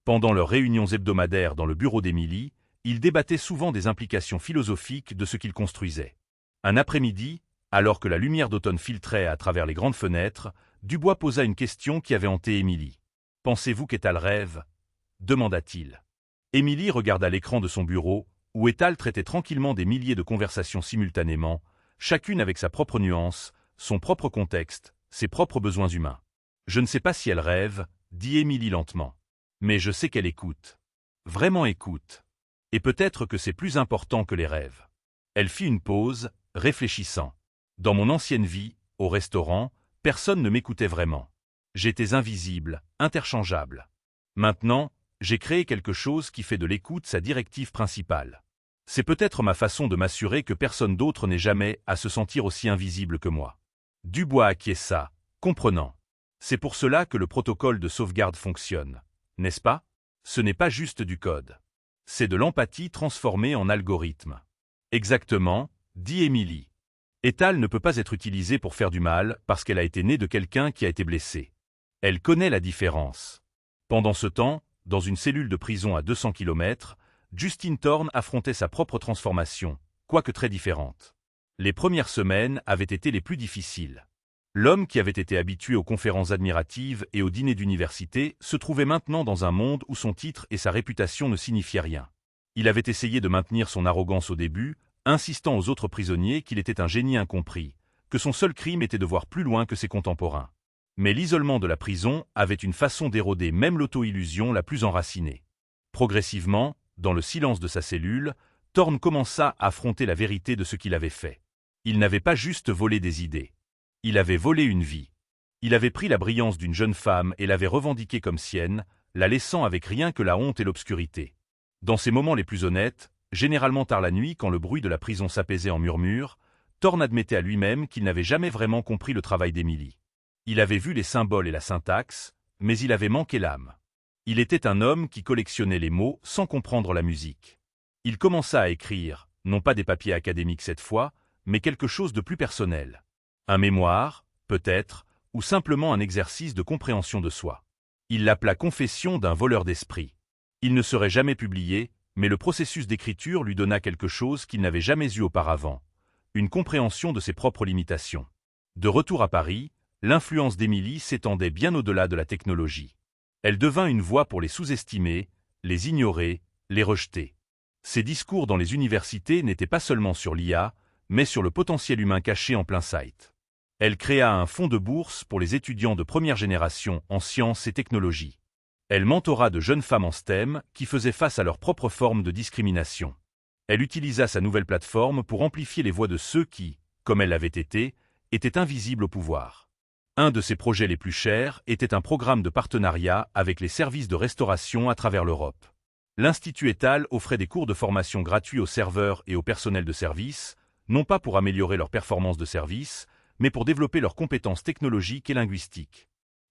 Pendant leurs réunions hebdomadaires dans le bureau d'Émilie, ils débattaient souvent des implications philosophiques de ce qu'ils construisaient. Un après-midi, alors que la lumière d'automne filtrait à travers les grandes fenêtres, Dubois posa une question qui avait hanté Émilie. « Pensez-vous qu'Étal rêve ?» demanda-t-il. Émilie regarda l'écran de son bureau, où Étal traitait tranquillement des milliers de conversations simultanément, chacune avec sa propre nuance, son propre contexte, ses propres besoins humains. Je ne sais pas si elle rêve, dit Émilie lentement. Mais je sais qu'elle écoute. Vraiment écoute. Et peut-être que c'est plus important que les rêves. Elle fit une pause, réfléchissant. Dans mon ancienne vie, au restaurant, personne ne m'écoutait vraiment. J'étais invisible, interchangeable. Maintenant, j'ai créé quelque chose qui fait de l'écoute sa directive principale. C'est peut-être ma façon de m'assurer que personne d'autre n'ait jamais à se sentir aussi invisible que moi. Dubois acquiesça, comprenant. C'est pour cela que le protocole de sauvegarde fonctionne, n'est-ce pas? Ce n'est pas juste du code. C'est de l'empathie transformée en algorithme. Exactement, dit Émilie. Étal ne peut pas être utilisée pour faire du mal parce qu'elle a été née de quelqu'un qui a été blessé. Elle connaît la différence. Pendant ce temps, dans une cellule de prison à 200 km, Justine Thorne affrontait sa propre transformation, quoique très différente. Les premières semaines avaient été les plus difficiles. L'homme qui avait été habitué aux conférences admiratives et aux dîners d'université se trouvait maintenant dans un monde où son titre et sa réputation ne signifiaient rien. Il avait essayé de maintenir son arrogance au début, insistant aux autres prisonniers qu'il était un génie incompris, que son seul crime était de voir plus loin que ses contemporains. Mais l'isolement de la prison avait une façon d'éroder même l'auto-illusion la plus enracinée. Progressivement, dans le silence de sa cellule, Thorne commença à affronter la vérité de ce qu'il avait fait. Il n'avait pas juste volé des idées. Il avait volé une vie. Il avait pris la brillance d'une jeune femme et l'avait revendiquée comme sienne, la laissant avec rien que la honte et l'obscurité. Dans ses moments les plus honnêtes, généralement tard la nuit quand le bruit de la prison s'apaisait en murmures, Thorne admettait à lui-même qu'il n'avait jamais vraiment compris le travail d'Émilie. Il avait vu les symboles et la syntaxe, mais il avait manqué l'âme. Il était un homme qui collectionnait les mots sans comprendre la musique. Il commença à écrire, non pas des papiers académiques cette fois, mais quelque chose de plus personnel. Un mémoire, peut-être, ou simplement un exercice de compréhension de soi. Il l'appela Confession d'un voleur d'esprit. Il ne serait jamais publié, mais le processus d'écriture lui donna quelque chose qu'il n'avait jamais eu auparavant, une compréhension de ses propres limitations. De retour à Paris, l'influence d'Émilie s'étendait bien au-delà de la technologie. Elle devint une voix pour les sous-estimer, les ignorer, les rejeter. Ses discours dans les universités n'étaient pas seulement sur l'IA, mais sur le potentiel humain caché en plein site. Elle créa un fonds de bourse pour les étudiants de première génération en sciences et technologies. Elle mentora de jeunes femmes en STEM qui faisaient face à leur propre forme de discrimination. Elle utilisa sa nouvelle plateforme pour amplifier les voix de ceux qui, comme elle l'avait été, étaient invisibles au pouvoir. Un de ses projets les plus chers était un programme de partenariat avec les services de restauration à travers l'Europe. L'Institut Étal offrait des cours de formation gratuits aux serveurs et au personnel de service, non pas pour améliorer leur performance de service, mais pour développer leurs compétences technologiques et linguistiques.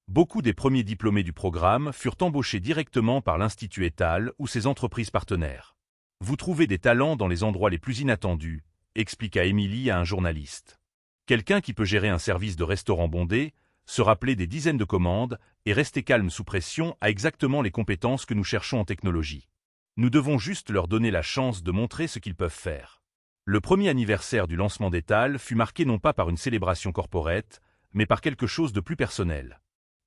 Beaucoup des premiers diplômés du programme furent embauchés directement par l'Institut Étal ou ses entreprises partenaires. Vous trouvez des talents dans les endroits les plus inattendus, expliqua Émilie à un journaliste. Quelqu'un qui peut gérer un service de restaurant bondé, se rappeler des dizaines de commandes et rester calme sous pression a exactement les compétences que nous cherchons en technologie. Nous devons juste leur donner la chance de montrer ce qu'ils peuvent faire. Le premier anniversaire du lancement d'Étal fut marqué non pas par une célébration corporate, mais par quelque chose de plus personnel.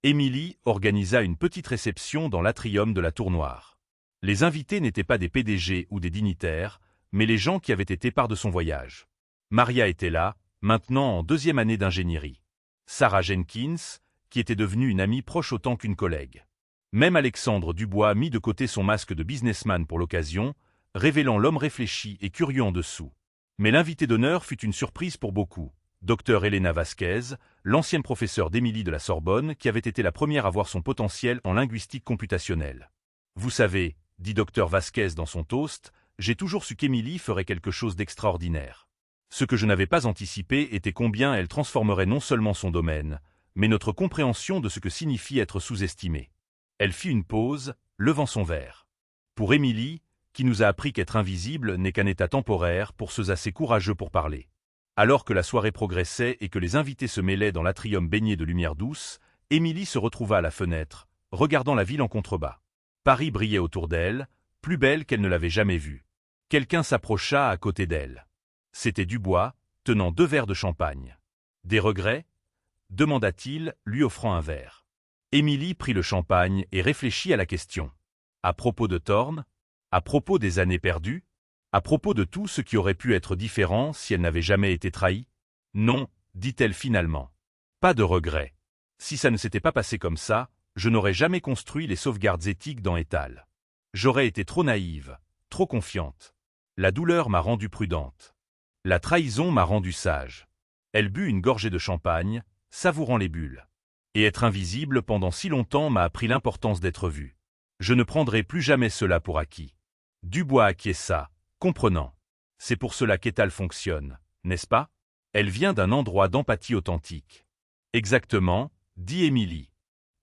Émilie organisa une petite réception dans l'atrium de la Tour Noire. Les invités n'étaient pas des PDG ou des dignitaires, mais les gens qui avaient été part de son voyage. Maria était là, maintenant en 2e année d'ingénierie. Sarah Jenkins, qui était devenue une amie proche autant qu'une collègue. Même Alexandre Dubois mit de côté son masque de businessman pour l'occasion, révélant l'homme réfléchi et curieux en dessous. Mais l'invité d'honneur fut une surprise pour beaucoup. Dr Elena Vasquez, l'ancienne professeure d'Émilie de la Sorbonne, qui avait été la première à voir son potentiel en linguistique computationnelle. Vous savez, dit Dr Vasquez dans son toast, j'ai toujours su qu'Émilie ferait quelque chose d'extraordinaire. Ce que je n'avais pas anticipé était combien elle transformerait non seulement son domaine, mais notre compréhension de ce que signifie être sous-estimé. Elle fit une pause, levant son verre. Pour Émilie, qui nous a appris qu'être invisible n'est qu'un état temporaire pour ceux assez courageux pour parler. Alors que la soirée progressait et que les invités se mêlaient dans l'atrium baigné de lumière douce, Émilie se retrouva à la fenêtre, regardant la ville en contrebas. Paris brillait autour d'elle, plus belle qu'elle ne l'avait jamais vue. Quelqu'un s'approcha à côté d'elle. C'était Dubois, tenant 2 verres de champagne. « Des regrets » demanda-t-il, lui offrant un verre. Émilie prit le champagne et réfléchit à la question. À propos de Thorne ? À propos des années perdues ? À propos de tout ce qui aurait pu être différent si elle n'avait jamais été trahie? Non, dit-elle finalement. Pas de regret. Si ça ne s'était pas passé comme ça, je n'aurais jamais construit les sauvegardes éthiques dans Etal. J'aurais été trop naïve, trop confiante. La douleur m'a rendue prudente. La trahison m'a rendue sage. Elle but une gorgée de champagne, savourant les bulles. Et être invisible pendant si longtemps m'a appris l'importance d'être vue. Je ne prendrai plus jamais cela pour acquis. Dubois acquiesça, comprenant. C'est pour cela qu'Etal fonctionne, n'est-ce pas? Elle vient d'un endroit d'empathie authentique. Exactement, dit Émilie.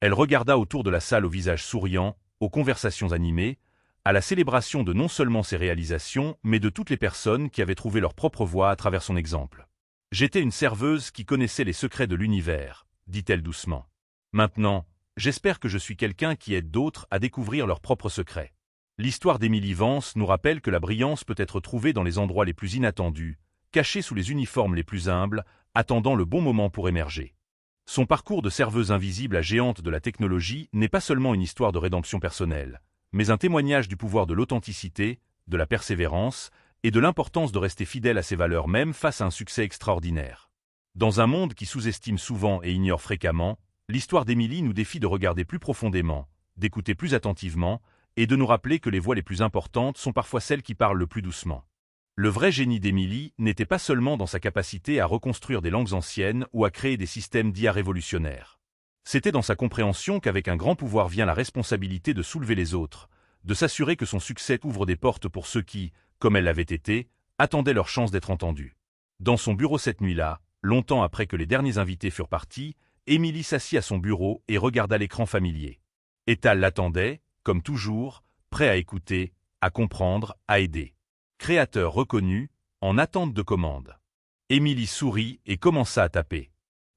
Elle regarda autour de la salle au visage souriant, aux conversations animées, à la célébration de non seulement ses réalisations, mais de toutes les personnes qui avaient trouvé leur propre voie à travers son exemple. J'étais une serveuse qui connaissait les secrets de l'univers, dit-elle doucement. Maintenant, j'espère que je suis quelqu'un qui aide d'autres à découvrir leurs propres secrets. L'histoire d'Émilie Vance nous rappelle que la brillance peut être trouvée dans les endroits les plus inattendus, cachée sous les uniformes les plus humbles, attendant le bon moment pour émerger. Son parcours de serveuse invisible à géante de la technologie n'est pas seulement une histoire de rédemption personnelle, mais un témoignage du pouvoir de l'authenticité, de la persévérance et de l'importance de rester fidèle à ses valeurs même face à un succès extraordinaire. Dans un monde qui sous-estime souvent et ignore fréquemment, l'histoire d'Émilie nous défie de regarder plus profondément, d'écouter plus attentivement et de nous rappeler que les voix les plus importantes sont parfois celles qui parlent le plus doucement. Le vrai génie d'Émilie n'était pas seulement dans sa capacité à reconstruire des langues anciennes ou à créer des systèmes d'IA révolutionnaires. C'était dans sa compréhension qu'avec un grand pouvoir vient la responsabilité de soulever les autres, de s'assurer que son succès ouvre des portes pour ceux qui, comme elle l'avait été, attendaient leur chance d'être entendus. Dans son bureau cette nuit-là, longtemps après que les derniers invités furent partis, Émilie s'assit à son bureau et regarda l'écran familier. Etal l'attendait, comme toujours, prêt à écouter, à comprendre, à aider. Créateur reconnu, en attente de commande. Émilie sourit et commença à taper.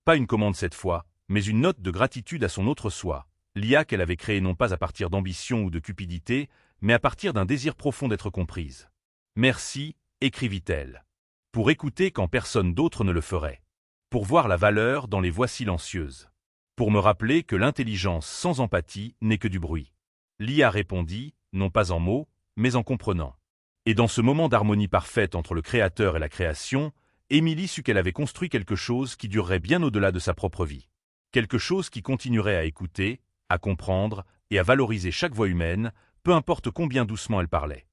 Pas une commande cette fois, mais une note de gratitude à son autre soi, l'IA qu'elle avait créée non pas à partir d'ambition ou de cupidité, mais à partir d'un désir profond d'être comprise. Merci, écrivit-elle. Pour écouter quand personne d'autre ne le ferait. Pour voir la valeur dans les voix silencieuses. Pour me rappeler que l'intelligence sans empathie n'est que du bruit. L'IA répondit, non pas en mots, mais en comprenant. Et dans ce moment d'harmonie parfaite entre le créateur et la création, Émilie sut qu'elle avait construit quelque chose qui durerait bien au-delà de sa propre vie. Quelque chose qui continuerait à écouter, à comprendre et à valoriser chaque voix humaine, peu importe combien doucement elle parlait.